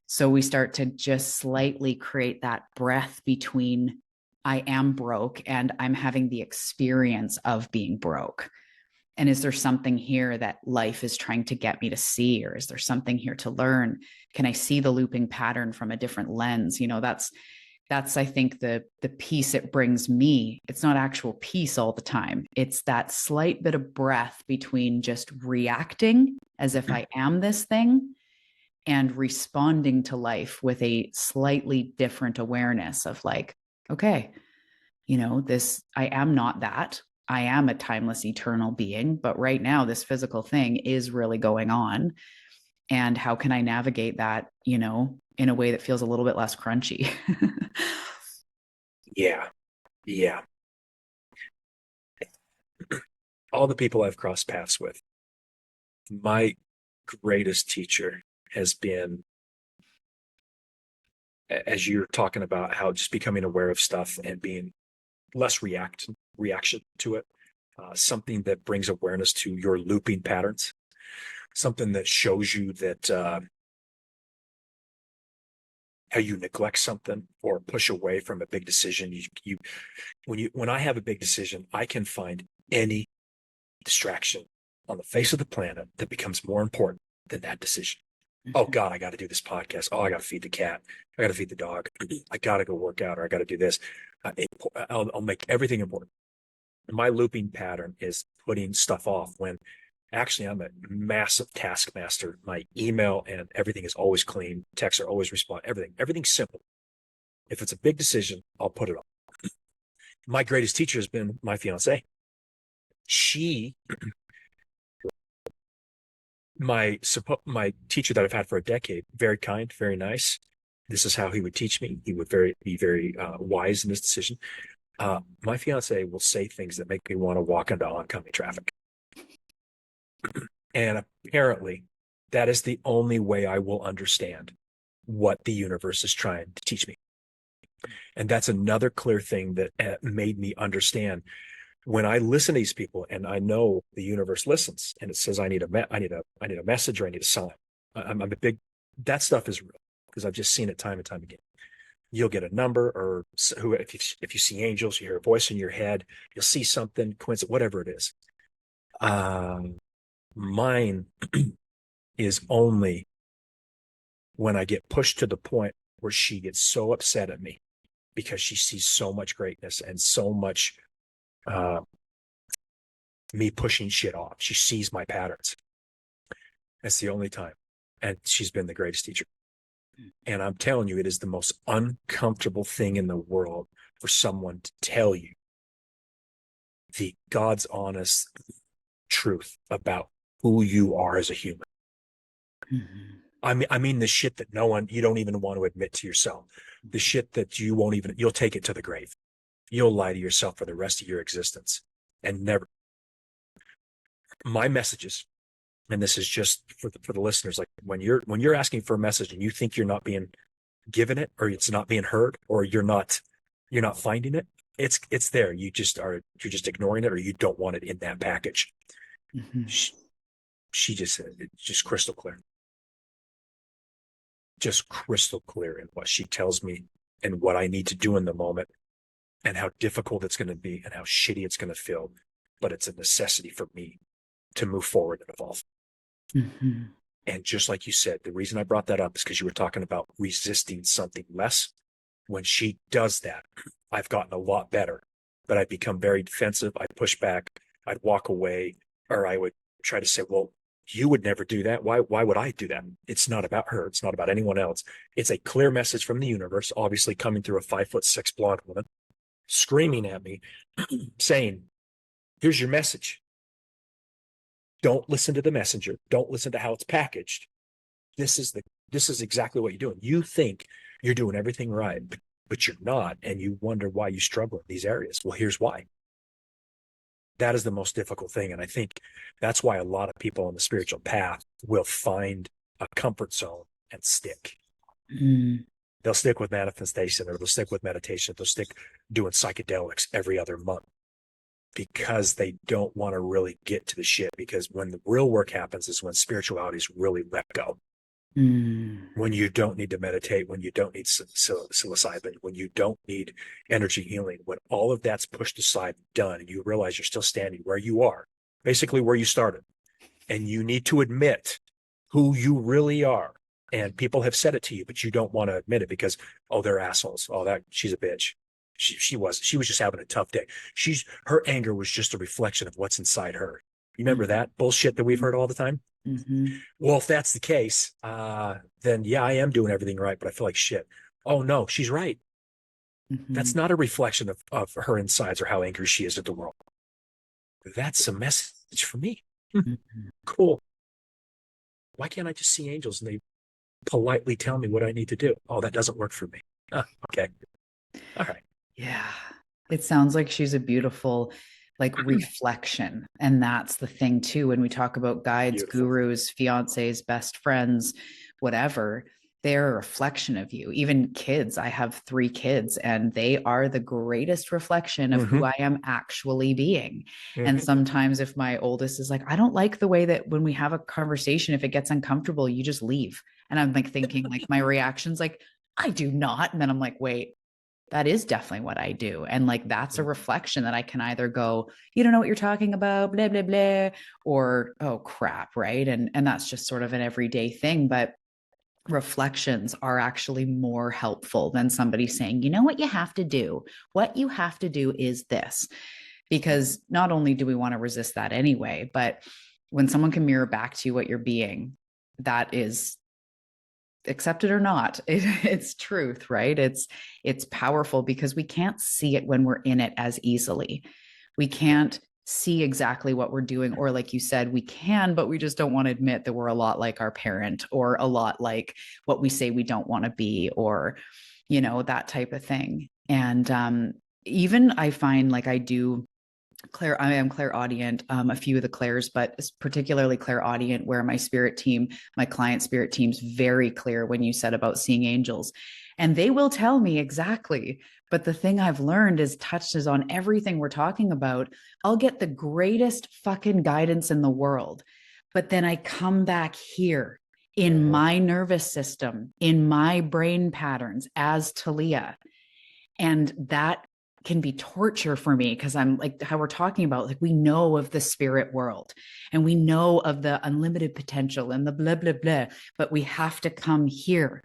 So we start to just slightly create that breath between I am broke and I'm having the experience of being broke. And is there something here that life is trying to get me to see? Or is there something here to learn? Can I see the looping pattern from a different lens? That's I think the peace it brings me. It's not actual peace all the time. It's that slight bit of breath between just reacting as if I am this thing and responding to life with a slightly different awareness of like, okay, this, I am not that. I am a timeless, eternal being, but right now this physical thing is really going on. And how can I navigate that, in a way that feels a little bit less crunchy? Yeah. Yeah. All the people I've crossed paths with, my greatest teacher has been, as you're talking about, how just becoming aware of stuff and being less reaction to it, something that brings awareness to your looping patterns, something that shows you that how you neglect something or push away from a big decision. When I have a big decision, I can find any distraction on the face of the planet that becomes more important than that decision. Oh God, I got to do this podcast. Oh, I got to feed the cat. I got to feed the dog. I got to go work out, or I got to do this. I'll make everything important. My looping pattern is putting stuff off when actually I'm a massive taskmaster. My email and everything is always clean. Texts are always respond. Everything's simple. If it's a big decision, I'll put it off. My greatest teacher has been my fiance. She, my teacher that I've had for a decade, very kind, very nice. This is how he would teach me. He would be very wise in his decision. My fiance will say things that make me want to walk into oncoming traffic. And apparently, that is the only way I will understand what the universe is trying to teach me. And that's another clear thing that made me understand when I listen to these people, and I know the universe listens, and it says I need a message or I need a sign. I'm a big, that stuff is real. because I've just seen it time and time again. You'll get a number, or who, if you see angels, you hear a voice in your head, you'll see something, coincidence, whatever it is. Mine is only when I get pushed to the point where she gets so upset at me because she sees so much greatness and so much me pushing shit off. She sees my patterns. That's the only time. And she's been the greatest teacher. And I'm telling you, it is the most uncomfortable thing in the world for someone to tell you the God's honest truth about who you are as a human. I mean the shit that you don't even want to admit to yourself. The shit that you'll take it to the grave. You'll lie to yourself for the rest of your existence and never. My messages, and this is just for the listeners, like when you're asking for a message and you think you're not being given it, or it's not being heard, or you're not finding it, it's there. You're just ignoring it, or you don't want it in that package. She just said it's just crystal clear. Just crystal clear in what she tells me and what I need to do in the moment, and how difficult it's going to be and how shitty it's going to feel. But it's a necessity for me to move forward and evolve. And just like you said, the reason I brought that up is because you were talking about resisting something less. When she does that, I've gotten a lot better, but I'd become very defensive. I'd push back. I'd walk away, or I would try to say, well, you would never do that. Why would I do that? It's not about her. It's not about anyone else. It's a clear message from the universe, obviously coming through a 5'6" blonde woman, screaming at me, saying, here's your message. Don't listen to the messenger. Don't listen to how it's packaged. This is exactly what you're doing. You think you're doing everything right, but you're not. And you wonder why you struggle in these areas. Well, here's why. That is the most difficult thing. And I think that's why a lot of people on the spiritual path will find a comfort zone and stick. They'll stick with manifestation, or they'll stick with meditation. They'll stick doing psychedelics every other month because they don't want to really get to the shit. Because when the real work happens is when spirituality is really let go. When you don't need to meditate, when you don't need psilocybin, when you don't need energy healing, when all of that's pushed aside, done, and you realize you're still standing where you are, basically where you started, and you need to admit who you really are. And people have said it to you, but you don't want to admit it because, oh, they're assholes. Oh, she's a bitch. She was just having a tough day. Her anger was just a reflection of what's inside her. You remember that bullshit that we've heard all the time? Well, if that's the case, then yeah, I am doing everything right, but I feel like shit. Oh no, she's right. That's not a reflection of her insides or how angry she is at the world. That's a message for me. Cool. Why can't I just see angels and they politely tell me what I need to do? Oh, that doesn't work for me. Okay. All right. Yeah. It sounds like she's a beautiful reflection. And that's the thing too. When we talk about guides, gurus, fiancés, best friends, whatever, they're a reflection of you. Even kids, I have 3 kids and they are the greatest reflection of who I am actually being. And sometimes if my oldest is like, I don't like the way that when we have a conversation, if it gets uncomfortable, you just leave. And I'm like thinking like my reaction's like, I do not. And then I'm like, wait, that is definitely what I do. And like, that's a reflection that I can either go, you don't know what you're talking about, blah, blah, blah, or, oh crap. Right. And that's just sort of an everyday thing. But reflections are actually more helpful than somebody saying, you know what you have to do? What you have to do is this, because not only do we want to resist that anyway, but when someone can mirror back to you what you're being, that is, accept it or not, it's truth, right? It's powerful because we can't see it when we're in it as easily. We can't see exactly what we're doing, or like you said, we can, but we just don't want to admit that we're a lot like our parent, or a lot like what we say we don't want to be, or that type of thing. And even I find like I am clairaudient, a few of the clairs, but particularly clairaudient, where my client spirit team's very clear when you said about seeing angels, and they will tell me exactly. But the thing I've learned is touches on everything we're talking about. I'll get the greatest fucking guidance in the world, but then I come back here in my nervous system, in my brain patterns as Talia. And that can be torture for me because I'm like how we're talking about, like we know of the spirit world and we know of the unlimited potential and the blah, blah, blah, but we have to come here.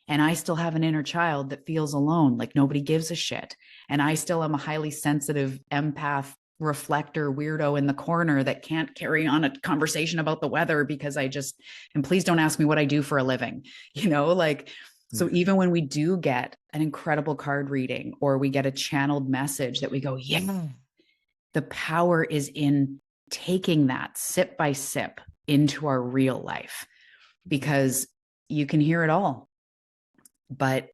And I still have an inner child that feels alone, like nobody gives a shit. And I still am a highly sensitive empath reflector weirdo in the corner that can't carry on a conversation about the weather because and please don't ask me what I do for a living, like, so even when we do get an incredible card reading or we get a channeled message that we go, yeah, the power is in taking that sip by sip into our real life, because you can hear it all, but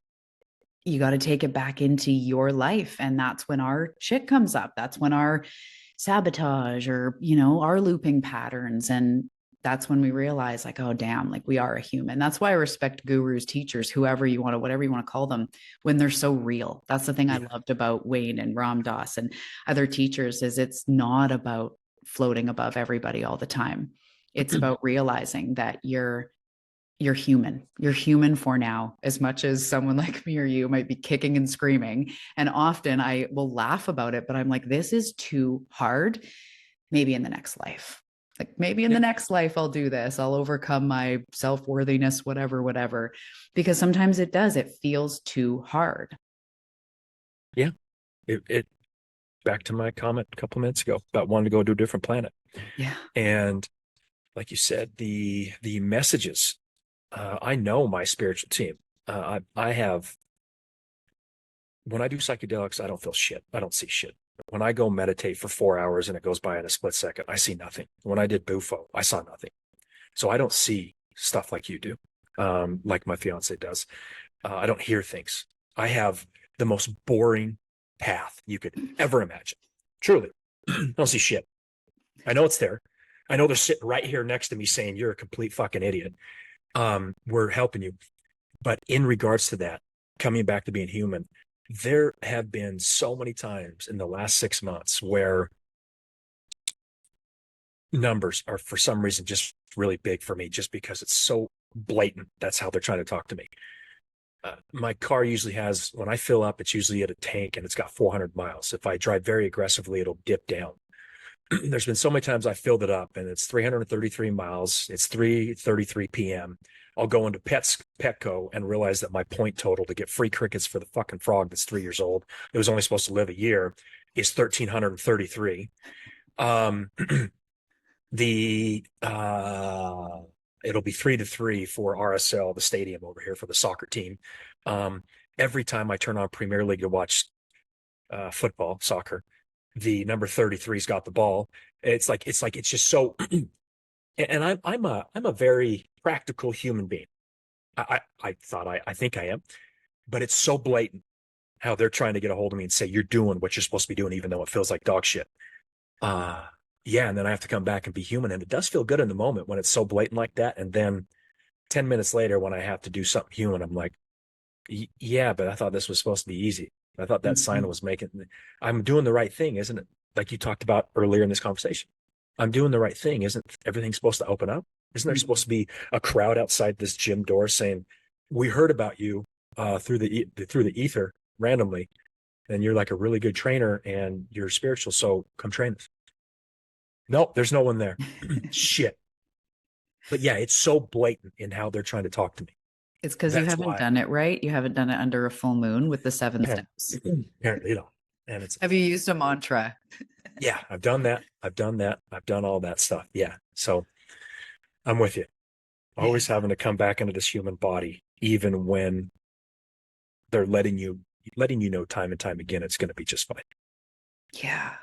you got to take it back into your life. And that's when our shit comes up. That's when our sabotage or, our looping patterns. And that's when we realize like, oh, damn, like we are a human. That's why I respect gurus, teachers, whatever you want to call them, when they're so real. That's the thing I loved about Wayne and Ram Dass and other teachers is it's not about floating above everybody all the time. It's about realizing that you're human. You're human for now, as much as someone like me or you might be kicking and screaming. And often I will laugh about it, but I'm like, this is too hard. Maybe in the next life. Like maybe in the next life, I'll do this. I'll overcome my self-worthiness, whatever. Because sometimes it does. It feels too hard. Yeah. It back to my comment a couple minutes ago about wanting to go to a different planet. Yeah. And like you said, the messages, I know my spiritual team. I have, when I do psychedelics, I don't feel shit. I don't see shit. When I go meditate for 4 hours and it goes by in a split second, I see nothing. When I did Bufo, I saw nothing. So I don't see stuff like you do, like my fiance does. I don't hear things. I have the most boring path you could ever imagine. Truly. I don't see shit. I know it's there. I know they're sitting right here next to me saying, you're a complete fucking idiot. We're helping you. But in regards to that, coming back to being human, there have been so many times in the last 6 months where numbers are for some reason just really big for me, just because it's so blatant. That's how they're trying to talk to me. My car usually has, when I fill up, it's usually at a tank and it's got 400 miles. If I drive very aggressively, it'll dip down. There's been so many times I filled it up and it's 333 miles. It's 3:33 p.m. I'll go into Petco and realize that my point total to get free crickets for the fucking frog that's 3 years old, it was only supposed to live a year, is 1,333. It'll be 3-3 for RSL, the stadium over here for the soccer team. Every time I turn on Premier League to watch football, soccer, the number 33's got the ball. It's just so, and I'm a very practical human being. I think I am, but it's so blatant how they're trying to get a hold of me and say, you're doing what you're supposed to be doing, even though it feels like dog shit. Yeah. And then I have to come back and be human. And it does feel good in the moment when it's so blatant like that. And then 10 minutes later, when I have to do something human, I'm like, yeah, but I thought this was supposed to be easy. I thought that sign was I'm doing the right thing, isn't it? Like you talked about earlier in this conversation. I'm doing the right thing. Isn't everything supposed to open up? Isn't there supposed to be a crowd outside this gym door saying, we heard about you through the ether randomly, and you're like a really good trainer and you're spiritual, so come train us. Nope, there's no one there. Shit. But yeah, it's so blatant in how they're trying to talk to me. It's because you haven't done it right. You haven't done it under a full moon with the 7 steps. Apparently, And it's, have you used a mantra? Yeah, I've done that. I've done all that stuff. Yeah. So I'm with you. Always having to come back into this human body, even when they're letting you know time and time again, it's going to be just fine. Yeah.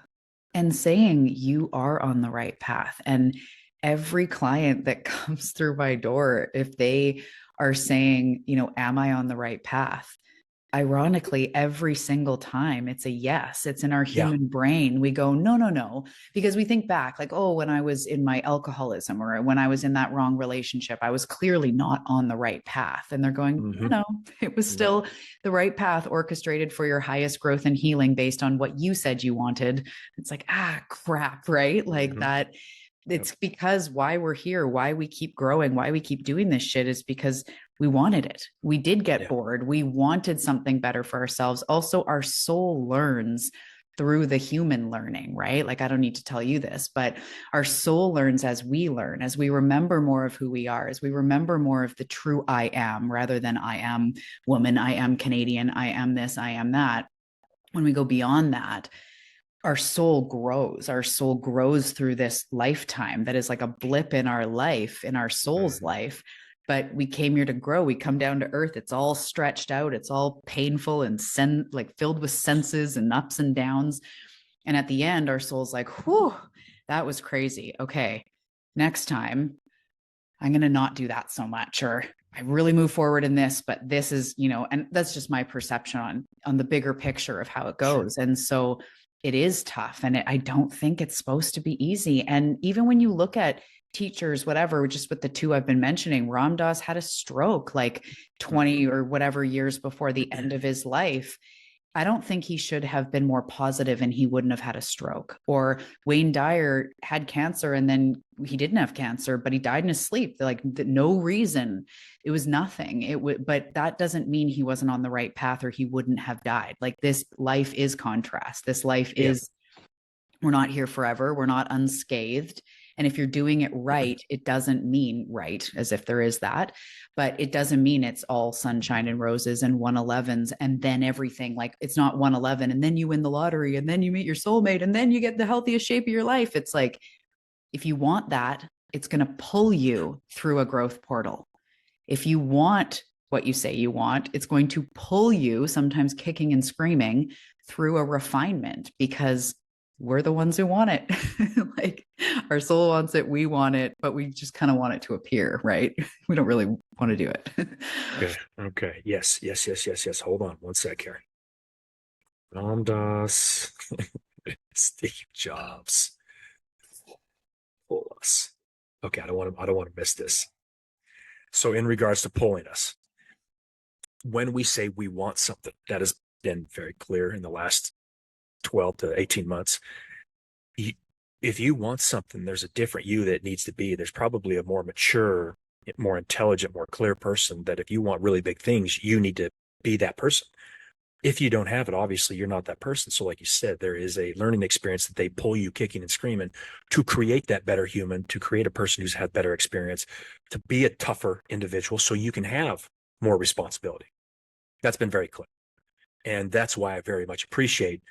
And saying you are on the right path. And every client that comes through my door, if they are saying, am I on the right path? Ironically, every single time it's a yes. It's in our human brain. We go, no, because we think back like, oh, when I was in my alcoholism or when I was in that wrong relationship, I was clearly not on the right path. And they're going, no, it was still the right path orchestrated for your highest growth and healing based on what you said you wanted. It's like, crap, right? Like it's because why we're here, why we keep growing, why we keep doing this shit is because we wanted it. We did get bored. We wanted something better for ourselves. Also, our soul learns through the human learning, right? Like, I don't need to tell you this, but our soul learns as we learn, as we remember more of who we are, as we remember more of the true I am, rather than I am woman, I am Canadian, I am this, I am that. When we go beyond that, our soul grows. Our soul grows through this lifetime that is like a blip in our life, in our soul's life. But we came here to grow. We come down to earth. It's all stretched out. It's all painful and like filled with senses and ups and downs. And at the end, our soul's like, whew, that was crazy. Okay, next time I'm going to not do that so much, or I really move forward in this, but this is, and that's just my perception on the bigger picture of how it goes. And so it is tough. And I don't think it's supposed to be easy. And even when you look at teachers, whatever, just with the two I've been mentioning, Ram Dass had a stroke like 20 or whatever years before the end of his life. I don't think he should have been more positive and he wouldn't have had a stroke. Or Wayne Dyer had cancer and then he didn't have cancer, but he died in his sleep. Like no reason. It was nothing. But that doesn't mean he wasn't on the right path or he wouldn't have died. Like this life is contrast. This life is, we're not here forever. We're not unscathed. And if you're doing it right, it doesn't mean right, as if there is that, but it doesn't mean it's all sunshine and roses and 111s and then everything. Like it's not 111 and then you win the lottery and then you meet your soulmate and then you get the healthiest shape of your life. It's like, if you want that, it's going to pull you through a growth portal. If you want what you say you want, it's going to pull you, sometimes kicking and screaming, through a refinement, because we're the ones who want it. Like our soul wants it, we want it, but we just kind of want it to appear, right? We don't really want to do it. Okay. Yes. Hold on one sec here. Ram Dass, Steve Jobs. Pull us. Okay, I don't want to miss this. So in regards to pulling us, when we say we want something, that has been very clear in the last 12 to 18 months. If you want something, there's a different you that needs to be. There's probably a more mature, more intelligent, more clear person that if you want really big things, you need to be that person. If you don't have it, obviously you're not that person. So like you said, there is a learning experience that they pull you kicking and screaming to create that better human, to create a person who's had better experience, to be a tougher individual so you can have more responsibility. That's been very clear. And that's why I very much appreciate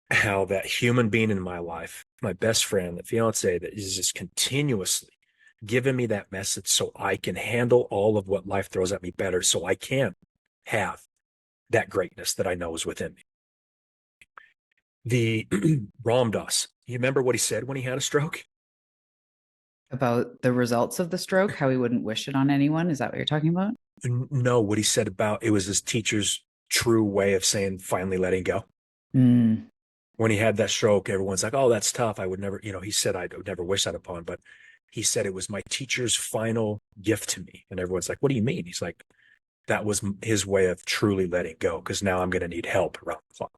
how that human being in my life, my best friend, the fiance, that is just continuously giving me that message so I can handle all of what life throws at me better, so I can have that greatness that I know is within me. The Ram Dass, you remember what he said when he had a stroke? About the results of the stroke, how he wouldn't wish it on anyone. Is that what you're talking about? No, what he said about it was his teacher's true way of saying finally letting go. When he had that stroke, everyone's like, oh, that's tough. I would never, he said, I would never wish that upon, but he said it was my teacher's final gift to me. And everyone's like, what do you mean? He's like, that was his way of truly letting go, because now I'm going to need help around the clock.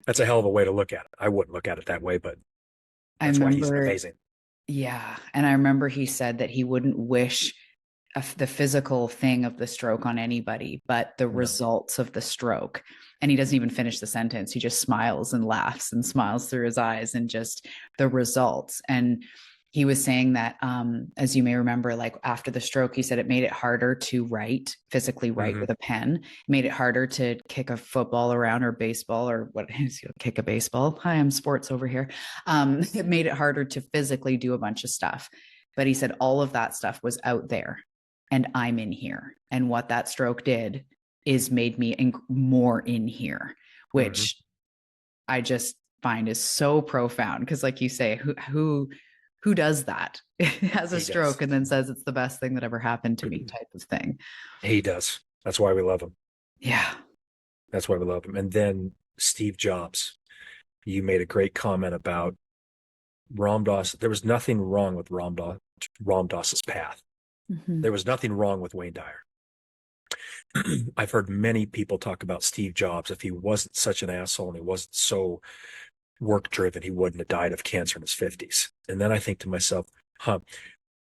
That's a hell of a way to look at it. I wouldn't look at it that way, but that's why he's amazing. Yeah. And I remember he said that he wouldn't wish the physical thing of the stroke on anybody, but the results of the stroke. And he doesn't even finish the sentence. He just smiles and laughs and smiles through his eyes, and just the results. And he was saying that, as you may remember, like after the stroke, he said it made it harder to physically write with a pen. It made it harder to kick a football around, or baseball, or what is kick a baseball. Hi, I'm sports over here. It made it harder to physically do a bunch of stuff. But he said all of that stuff was out there and I'm in here. And what that stroke did is made me more in here, which I just find is so profound. Because like you say, who does that? Has a stroke and then says it's the best thing that ever happened to me, type of thing. He does. That's why we love him. Yeah. That's why we love him. And then Steve Jobs, you made a great comment about Ram Dass. There was nothing wrong with Ram Dass's path. There was nothing wrong with Wayne Dyer. I've heard many people talk about Steve Jobs. If he wasn't such an asshole and he wasn't so work driven, he wouldn't have died of cancer in his 50s. And then I think to myself, huh,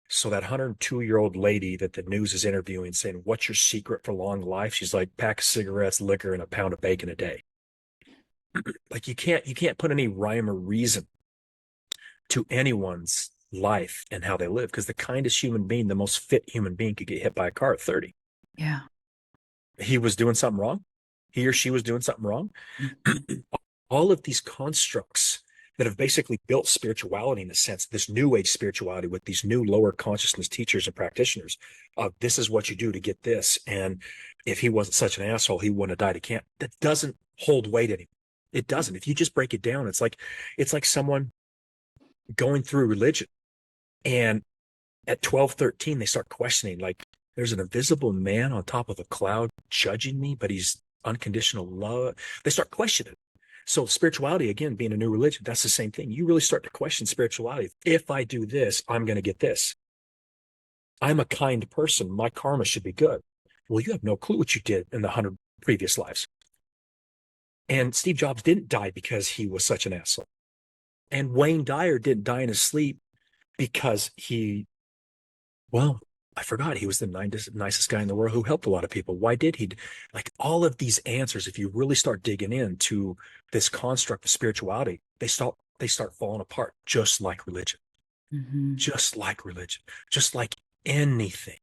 so that 102-year-old lady that the news is interviewing saying, what's your secret for long life? She's like, pack of cigarettes, liquor, and a pound of bacon a day. Like you can't put any rhyme or reason to anyone's life and how they live, because the kindest human being, the most fit human being, could get hit by a car at 30. Yeah. He was doing something wrong. He or she was doing something wrong. All of these constructs that have basically built spirituality, in a sense, this new age spirituality with these new lower consciousness teachers and practitioners of this is what you do to get this. And if he wasn't such an asshole, he wouldn't have died. He can't. That doesn't hold weight anymore. It doesn't. If you just break it down, it's like someone going through religion, and at 12, 13, they start questioning, like, there's an invisible man on top of a cloud judging me, but he's unconditional love. They start questioning. So spirituality, again, being a new religion, that's the same thing. You really start to question spirituality. If I do this, I'm going to get this. I'm a kind person. My karma should be good. Well, you have no clue what you did in the 100 previous lives. And Steve Jobs didn't die because he was such an asshole. And Wayne Dyer didn't die in his sleep because I forgot, he was the nicest guy in the world who helped a lot of people. Why did he? Like, all of these answers, if you really start digging into this construct of spirituality, they start falling apart, just like religion, just like religion, just like anything.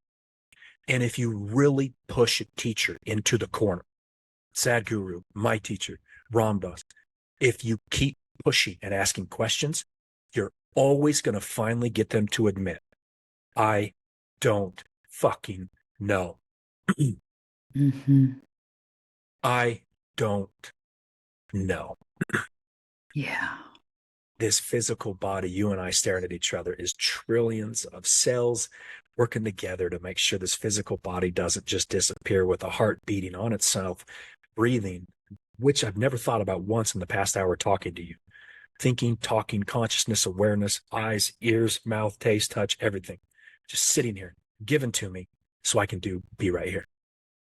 And if you really push a teacher into the corner, Sadhguru, my teacher, Ram Dass, if you keep pushing and asking questions, you're always going to finally get them to admit, I don't fucking know. I don't know. Yeah. This physical body, you and I staring at each other, is trillions of cells working together to make sure this physical body doesn't just disappear with a heart beating on itself, breathing, which I've never thought about once in the past hour talking to you. Thinking, talking, consciousness, awareness, eyes, ears, mouth, taste, touch, everything. Just sitting here, given to me so I can be right here.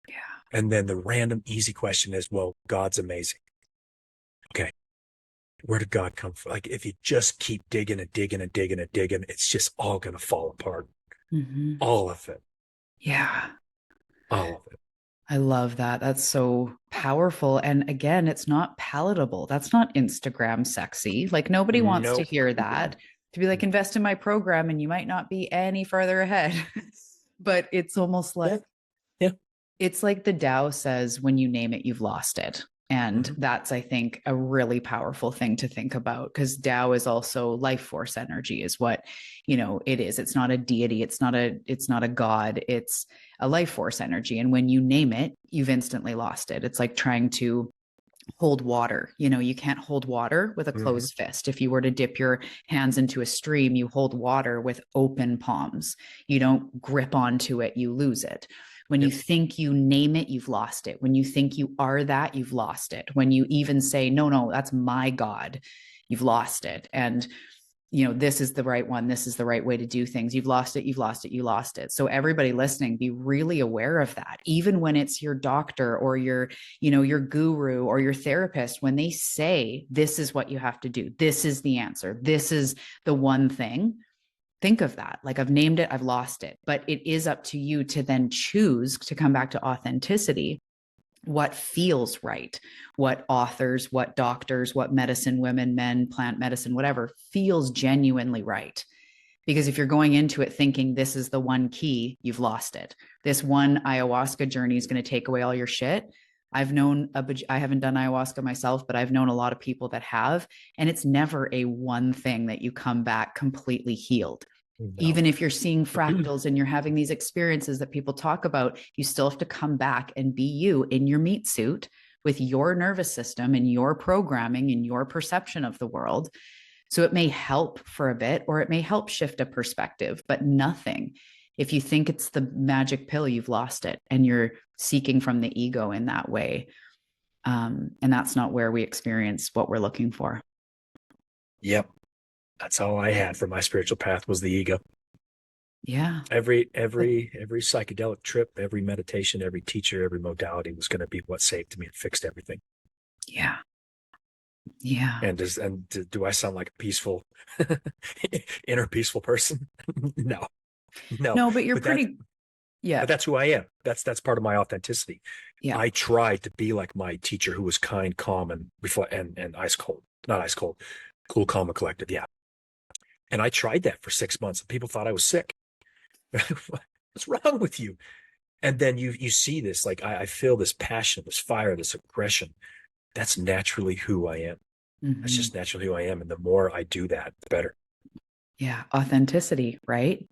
Yeah. And then the random easy question is, well, God's amazing. Okay. Where did God come from? Like, if you just keep digging and digging and digging and digging, it's just all going to fall apart. All of it. Yeah. All of it. I love that. That's so powerful. And again, it's not palatable. That's not Instagram sexy. Like, nobody wants to Nope. hear that. To be like, invest in my program and you might not be any further ahead. But it's almost like, Yeah. it's like the Tao says, when you name it, you've lost it. And that's, I think, a really powerful thing to think about, because Tao is also life force energy, is what, it is. It's not a deity. It's not a god. It's a life force energy. And when you name it, you've instantly lost it. It's like trying to hold water. You can't hold water with a closed fist. If you were to dip your hands into a stream, you hold water with open palms. You don't grip onto it, you lose it. When you think you name it, you've lost it. When you think you are that, you've lost it. When you even say, no, that's my God, you've lost it. And this is the right one. This is the right way to do things. You've lost it. You've lost it. You lost it. So everybody listening, be really aware of that. Even when it's your doctor or your guru or your therapist, when they say, this is what you have to do, this is the answer, this is the one thing, think of that. Like, I've named it, I've lost it. But it is up to you to then choose to come back to authenticity. What feels right, what authors, what doctors, what medicine women, men, plant medicine, whatever feels genuinely right. Because if you're going into it thinking this is the one key, you've lost it. This one ayahuasca journey is going to take away all your shit. I haven't done ayahuasca myself, but I've known a lot of people that have, and it's never a one thing that you come back completely healed. No. Even if you're seeing fractals and you're having these experiences that people talk about, you still have to come back and be you in your meat suit with your nervous system and your programming and your perception of the world. So it may help for a bit, or it may help shift a perspective, but nothing. If you think it's the magic pill, you've lost it, and you're seeking from the ego in that way. And that's not where we experience what we're looking for. Yep. That's all I had for my spiritual path, was the ego. Yeah. Every psychedelic trip, every meditation, every teacher, every modality was going to be what saved me and fixed everything. Yeah. Yeah. Do I sound like a peaceful, inner peaceful person? No, no. No, but you're But that, pretty, yeah. but that's who I am. That's part of my authenticity. Yeah. I tried to be like my teacher, who was kind, calm, and ice cold, not ice cold, cool, calm, and collected. Yeah, and I tried that for 6 months, and people thought I was sick. What's wrong with you? And then you see this, like I feel this passion, this fire, this aggression. That's naturally who I am. That's Hmm. just naturally who I am. And the more I do that, the better. Yeah. Authenticity, right?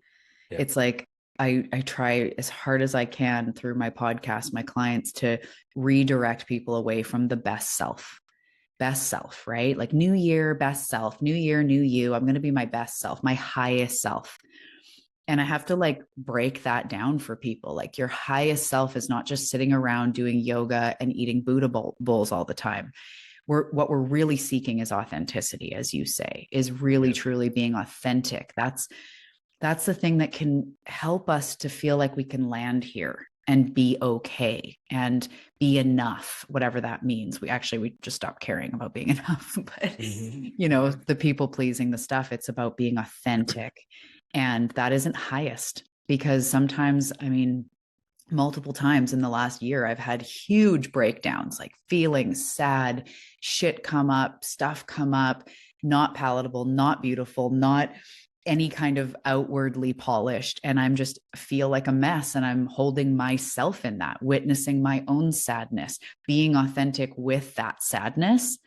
Yeah. It's like I try as hard as I can through my podcast, my clients, to redirect people away from the best self, right? Like new year, best self, new year, new you. I'm going to be my best self, my highest self. And I have to like break that down for people. Like your highest self is not just sitting around doing yoga and eating Buddha bowls all the time. What we're really seeking is authenticity, as you say, is really Yeah. truly being authentic. That's the thing that can help us to feel like we can land here and be okay and be enough, whatever that means. We just stopped caring about being enough. But Mm-hmm. the people pleasing, the stuff, it's about being authentic. And that isn't highest, because sometimes, I mean, multiple times in the last year, I've had huge breakdowns, like feeling sad, shit come up, stuff come up, not palatable, not beautiful, not any kind of outwardly polished. And I'm just feel like a mess. And I'm holding myself in that, witnessing my own sadness, being authentic with that sadness.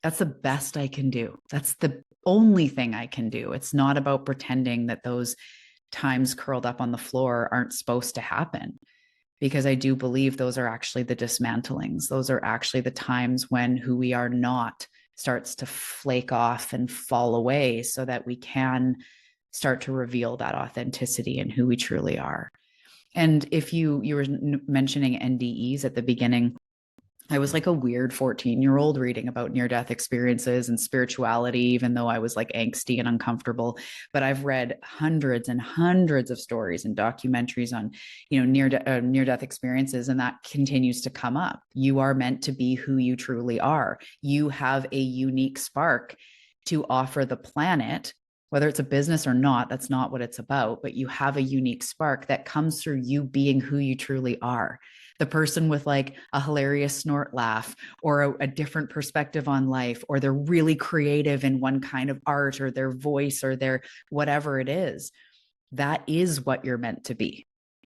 That's the best I can do. That's the only thing I can do. It's not about pretending that those times curled up on the floor aren't supposed to happen, because I do believe those are actually the dismantlings. Those are actually the times when who we are not starts to flake off and fall away, so that we can start to reveal that authenticity and who we truly are. And if you were mentioning NDEs at the beginning, I was like a weird 14-year-old reading about near-death experiences and spirituality, even though I was like angsty and uncomfortable. But I've read hundreds and hundreds of stories and documentaries on, near-death experiences, and that continues to come up. You are meant to be who you truly are. You have a unique spark to offer the planet, whether it's a business or not. That's not what it's about. But you have a unique spark that comes through you being who you truly are. The person with like a hilarious snort laugh, or a different perspective on life, or they're really creative in one kind of art, or their voice, or their whatever it is, that is what you're meant to be.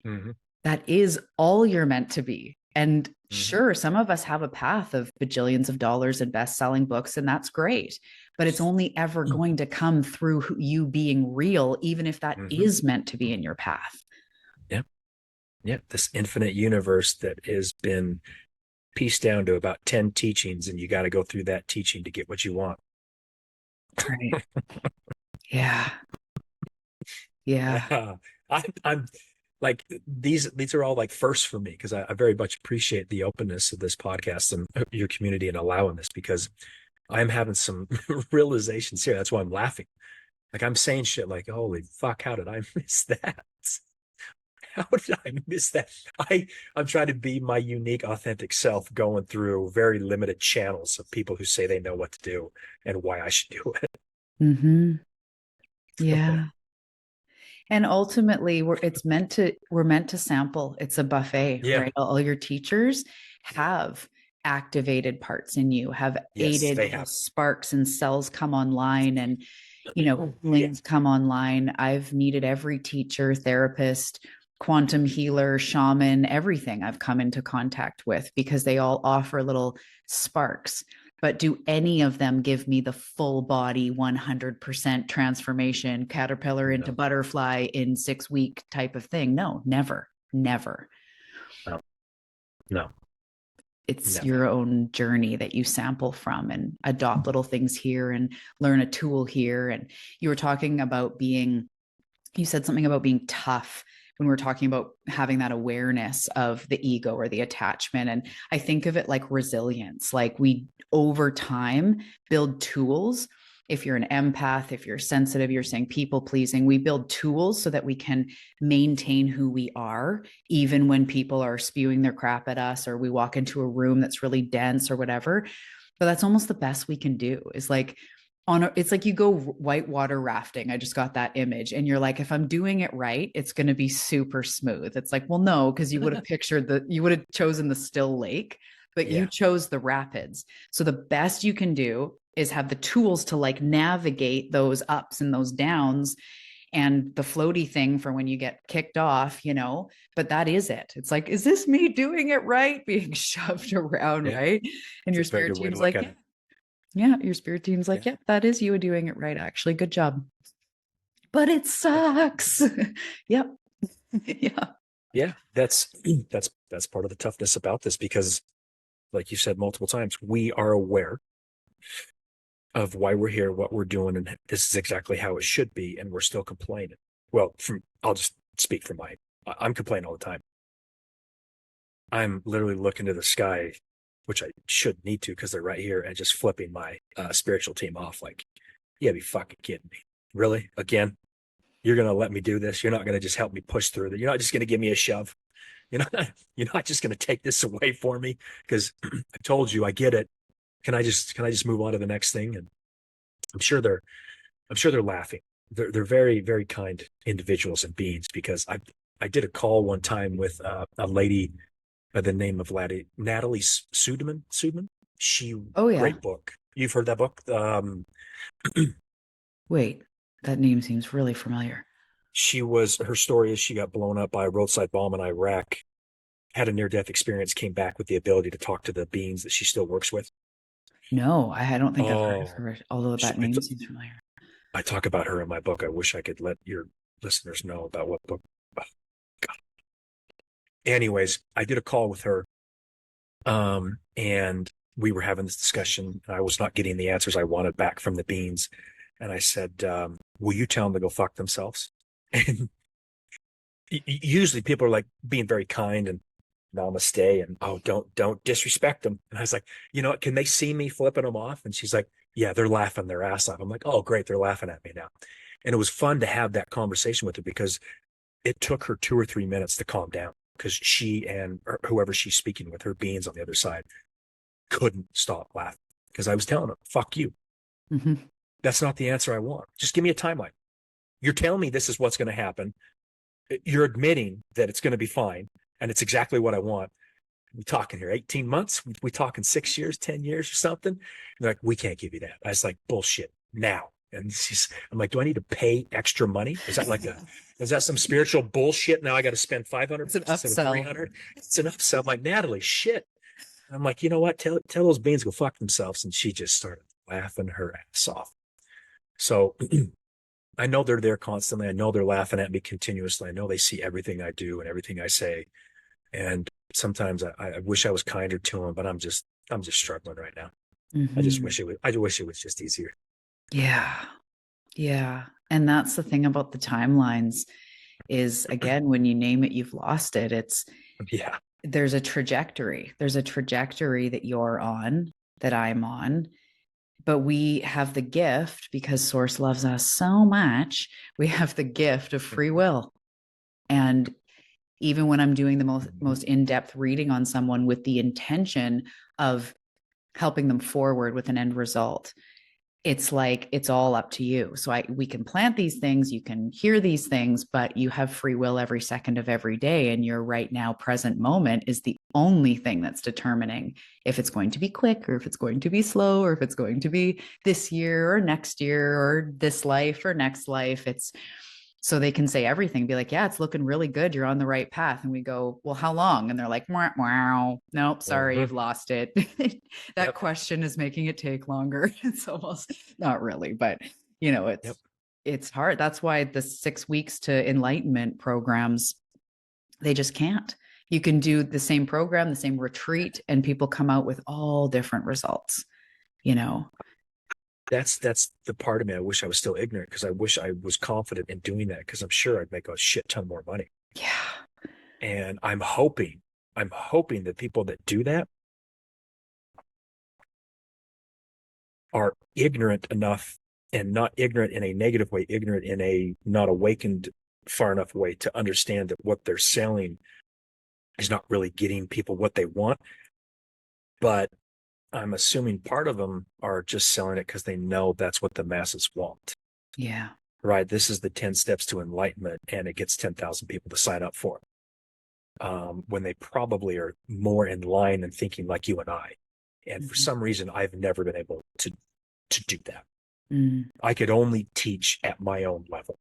Mm-hmm. That is all you're meant to be. And Mm-hmm. sure, some of us have a path of bajillions of dollars and best-selling books, and that's great. But it's only ever going to come through you being real, even if that Mm-hmm. is meant to be in your path. Yeah. Yeah. This infinite universe that has been pieced down to about 10 teachings, and you got to go through that teaching to get what you want. Right. Yeah. Yeah. Yeah. I'm like these are all like firsts for me, because I very much appreciate the openness of this podcast and your community and allowing this, because I'm having some realizations here. That's why I'm laughing. Like I'm saying shit like, holy fuck, how did I miss that? How did I miss that? I'm trying to be my unique, authentic self, going through very limited channels of people who say they know what to do and why I should do it. Mm-hmm. Yeah. And ultimately, we're meant to sample. It's a buffet, Yeah. right? All your teachers have activated parts in you, have Yes, aided they have. those sparks and cells come online, and Yeah. feelings come online. I've needed every teacher, therapist, quantum healer, shaman, everything I've come into contact with, because they all offer little sparks. But do any of them give me the full body 100% transformation, caterpillar into No, butterfly in 6 week type of thing? No, never, never. no, no, It's never. your own journey that you sample from and adopt little things here and learn a tool here. And you were talking about you said something about being tough when we're talking about having that awareness of the ego or the attachment. And I think of it like resilience. Like we over time build tools. If you're an empath, if you're sensitive, you're saying people pleasing, we build tools so that we can maintain who we are, even when people are spewing their crap at us, or we walk into a room that's really dense or whatever. But that's almost the best we can do is like it's like you go whitewater rafting. I just got that image. And you're like, if I'm doing it right, it's going to be super smooth. It's like, well, no, because you would have you would have chosen the still lake, but you chose the rapids. So the best you can do is have the tools to like navigate those ups and those downs and the floaty thing for when you get kicked off, but that is it. It's like, is this me doing it right? Being shoved around, right? And your spirit team's like, yeah, your spirit team's like, yeah, that is you doing it right. Actually, good job. But it sucks. Yep. Yeah. Yeah. That's part of the toughness about this, because like you said multiple times, we are aware of why we're here, what we're doing, and this is exactly how it should be, and we're still complaining. Well, I'll just speak for I'm complaining all the time. I'm literally looking to the sky, which I should need to because they're right here, and just flipping my spiritual team off. Like, yeah, be fucking kidding me. Really? Again? You're going to let me do this? You're not going to just help me push through that? You're not just going to give me a shove? You're not just going to take this away for me? Because I told you, I get it. Can I just move on to the next thing? And I'm sure they're laughing. They're very, very kind individuals and beings, because I did a call one time with a lady by the name of Natalie Sudman. Great book. You've heard that book? Wait, that name seems really familiar. Her story is she got blown up by a roadside bomb in Iraq, had a near-death experience, came back with the ability to talk to the beings that she still works with. No, I don't think I've heard of her, although that name seems familiar. I talk about her in my book. I wish I could let your listeners know about what book. Oh, God. Anyways, I did a call with her, and we were having this discussion. I was not getting the answers I wanted back from the beings. And I said, will you tell them to go fuck themselves? And usually people are like being very kind and namaste and, oh, don't disrespect them. And I was like, can they see me flipping them off? And she's like, yeah, they're laughing their ass off. I'm like, oh, great. They're laughing at me now. And it was fun to have that conversation with her, because it took her 2 or 3 minutes to calm down, because she and whoever she's speaking with, her beings on the other side, couldn't stop laughing, because I was telling her, fuck you. Mm-hmm. That's not the answer I want. Just give me a timeline. You're telling me this is what's going to happen. You're admitting that it's going to be fine, and it's exactly what I want. We talking here 18 months? We talking 6 years, 10 years or something? They're like, we can't give you that. I was like, bullshit, now. And I'm like, do I need to pay extra money? Is that some spiritual bullshit? Now I got to spend 500 It's an instead of upsell. 300. It's an upsell. I'm like, Natalie, shit. And I'm like, you know what? Tell those beans go fuck themselves. And she just started laughing her ass off. So I know they're there constantly. I know they're laughing at me continuously. I know they see everything I do and everything I say. And sometimes I wish I was kinder to them, but I'm just struggling right now. Mm-hmm. I wish it was just easier. Yeah. Yeah. And that's the thing about the timelines is, again, when you name it, you've lost it. There's a trajectory. There's a trajectory that you're on, that I'm on. But we have the gift, because Source loves us so much, we have the gift of free will. And even when I'm doing the most in-depth reading on someone with the intention of helping them forward with an end result, it's like, it's all up to you. So we can plant these things, you can hear these things, but you have free will every second of every day. And your right now present moment is the only thing that's determining if it's going to be quick, or if it's going to be slow, or if it's going to be this year or next year or this life or next life. It's so they can say everything, be like, yeah, it's looking really good, you're on the right path. And we go, well, how long? And they're like, wow, nope, sorry, you've lost it. That question is making it take longer. It's almost not really, but it's hard. That's why the 6 weeks to enlightenment programs, they just can't. You can do the same program, the same retreat, and people come out with all different results. That's the part of me I wish I was still ignorant, because I wish I was confident in doing that, because I'm sure I'd make a shit ton more money. Yeah. And I'm hoping that people that do that are ignorant enough, and not ignorant in a negative way, ignorant in a not awakened far enough way to understand that what they're selling is not really getting people what they want, but I'm assuming part of them are just selling it because they know that's what the masses want. Yeah. Right. This is the 10 steps to enlightenment, and it gets 10,000 people to sign up for it. When they probably are more in line and thinking like you and I. And for Mhm. some reason, I've never been able to do that. Mm. I could only teach at my own level.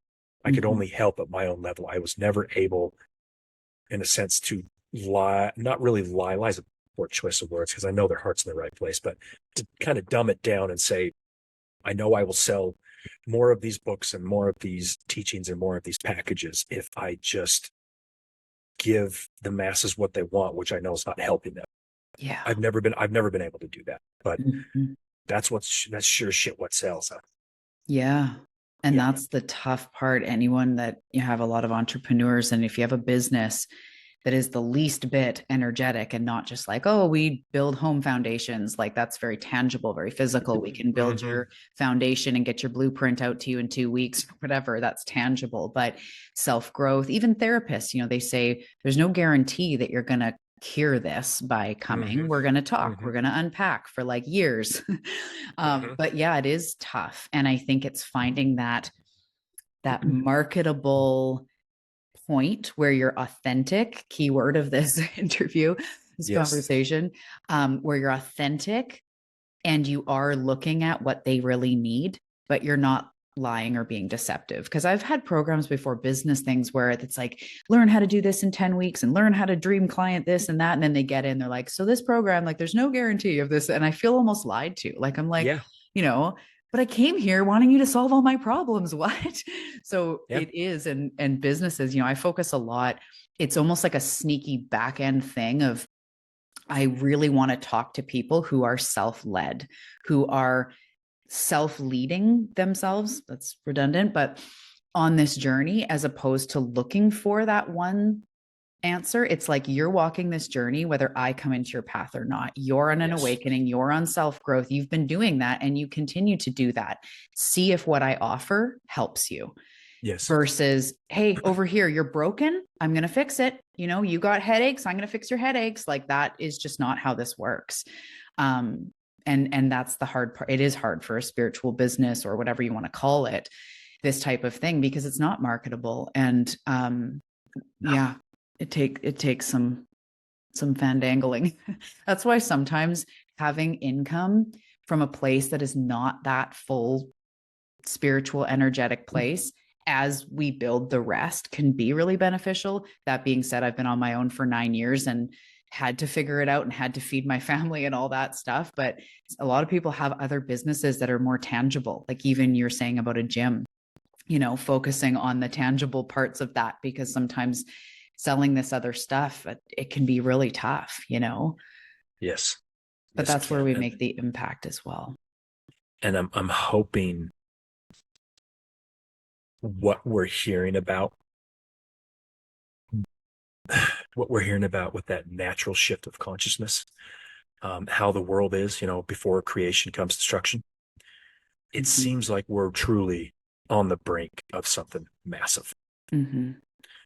I could Mhm. only help at my own level. I was never able, in a sense, to lie, not really lie, lie's a poor choice of words because I know their heart's in the right place, but to kind of dumb it down and say, I know I will sell more of these books and more of these teachings and more of these packages if I just give the masses what they want, which I know is not helping them. Yeah. I've never been able to do that, but Mhm. that's sure shit what sells. Huh? Yeah. And Yeah. that's the tough part. Anyone that you have a lot of entrepreneurs, and if you have a business that is the least bit energetic and not just like, oh, we build home foundations, like that's very tangible, very physical. We can build Mm-hmm. your foundation and get your blueprint out to you in 2 weeks, whatever, that's tangible. But self growth, even therapists, they say there's no guarantee that you're going to cure this by coming. Mm-hmm. We're going to talk, Mm-hmm. we're going to unpack for like years. Mm-hmm. But yeah, it is tough. And I think it's finding that marketable point where you're authentic, keyword of this interview, this Yes. conversation, where you're authentic and you are looking at what they really need, but you're not lying or being deceptive. Because I've had programs before, business things, where it's like, learn how to do this in 10 weeks and learn how to dream client this and that. And then they get in, they're like, so this program, like, there's no guarantee of this. And I feel almost lied to. Like, I'm like, Yeah. you know, but I came here wanting you to solve all my problems. What? So Yeah. it is. And businesses, I focus a lot. It's almost like a sneaky back end thing of, I really want to talk to people who are self-led, who are self-leading themselves. That's redundant, but on this journey, as opposed to looking for that one answer. It's like you're walking this journey, whether I come into your path or not. You're on an Yes. awakening, you're on self growth. You've been doing that and you continue to do that. See if what I offer helps you Yes. versus, hey, over here, you're broken. I'm going to fix it. You got headaches. I'm going to fix your headaches. Like that is just not how this works. Um, and that's the hard part. It is hard for a spiritual business or whatever you want to call it, this type of thing, because it's not marketable. And No. yeah, it takes some fandangling. That's why sometimes having income from a place that is not that full spiritual energetic place as we build the rest can be really beneficial. That being said, I've been on my own for 9 years and had to figure it out and had to feed my family and all that stuff. But a lot of people have other businesses that are more tangible. Like even you're saying about a gym, focusing on the tangible parts of that, because sometimes selling this other stuff, it can be really tough. Yes. But Yes, it that's where can. we make the impact as well. And I'm hoping what we're hearing about what we're hearing about with that natural shift of consciousness, how the world is, before creation comes destruction. It Mm-hmm. seems like we're truly on the brink of something massive, Mm-hmm.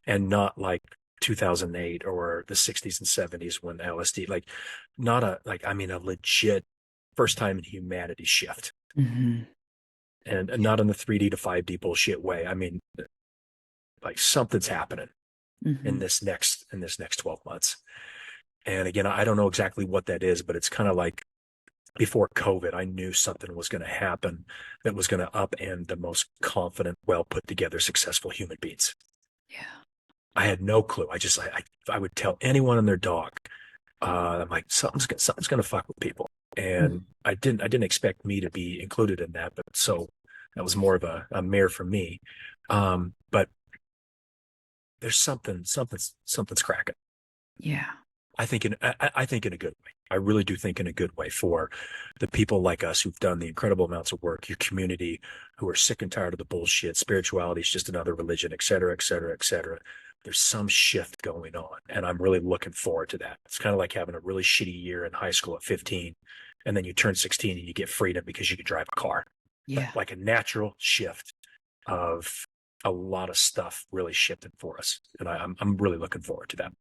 and not like 2008 or the 60s and 70s when LSD, like not a, like, I mean, a legit first time in humanity shift, Mm-hmm. and not in the 3D to 5D bullshit way. I mean, like something's happening in Mm-hmm. this next 12 months. And again, I don't know exactly what that is, but it's kind of like before COVID, I knew something was going to happen that was going to upend the most confident, well put together, successful human beings. Yeah. I had no clue. I would tell anyone and their dog, I'm like, something's going to fuck with people. And I didn't expect me to be included in that, but so that was more of a mare for me. But there's something's cracking. Yeah. I think in a good way. I really do think in a good way for the people like us who've done the incredible amounts of work, your community who are sick and tired of the bullshit. Spirituality is just another religion, et cetera, et cetera, et cetera. There's some shift going on, and I'm really looking forward to that. It's kind of like having a really shitty year in high school at 15, and then you turn 16 and you get freedom because you can drive a car. But Yeah. like a natural shift of a lot of stuff really shifted for us, and I'm really looking forward to that.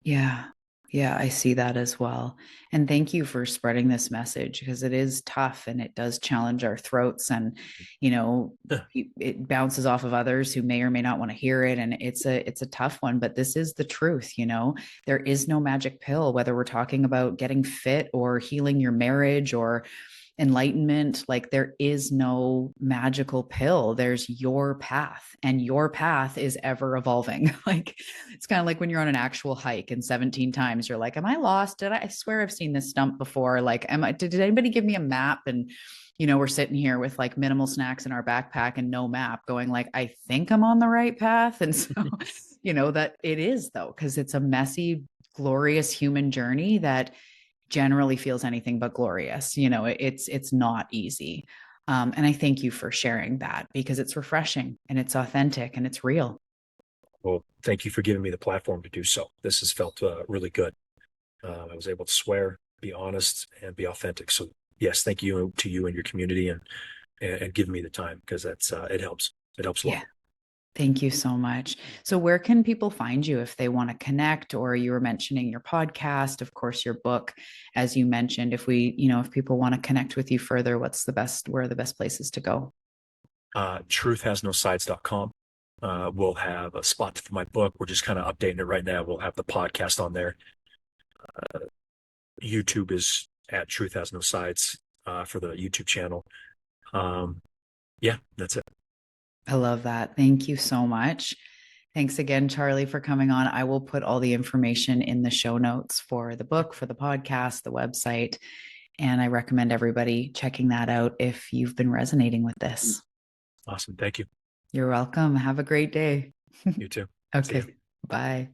Yeah. Yeah, I see that as well. And thank you for spreading this message because it is tough and it does challenge our throats and you know Yeah. it bounces off of others who may or may not want to hear it and it's a tough one, but this is the truth, you know. There is no magic pill whether we're talking about getting fit or healing your marriage or enlightenment. Like there is no magical pill. There's your path, and your path is ever evolving. Like it's kind of like when you're on an actual hike and 17 times you're like, am I lost? I swear I've seen this stump before. Like, did anybody give me a map? And we're sitting here with like minimal snacks in our backpack and no map going like, I think I'm on the right path. And so, that it is though, because it's a messy, glorious human journey that generally feels anything but glorious. It's not easy. And I thank you for sharing that because it's refreshing and it's authentic and it's real. Well, thank you for giving me the platform to do so. This has felt really good. I was able to swear, be honest, and be authentic. So yes, thank you to you and your community, and giving me the time, because that's it helps. It helps a lot. Yeah. Thank you so much. So, where can people find you if they want to connect? Or you were mentioning your podcast, of course, your book, as you mentioned. If people want to connect with you further, where are the best places to go? Truthhasnosides.com. We'll have a spot for my book. We're just kind of updating it right now. We'll have the podcast on there. YouTube is at Truth Has No Sides for the YouTube channel. Yeah, that's it. I love that. Thank you so much. Thanks again, Charlie, for coming on. I will put all the information in the show notes for the book, for the podcast, the website. And I recommend everybody checking that out if you've been resonating with this. Awesome. Thank you. You're welcome. Have a great day. You too. See ya. Okay. Bye.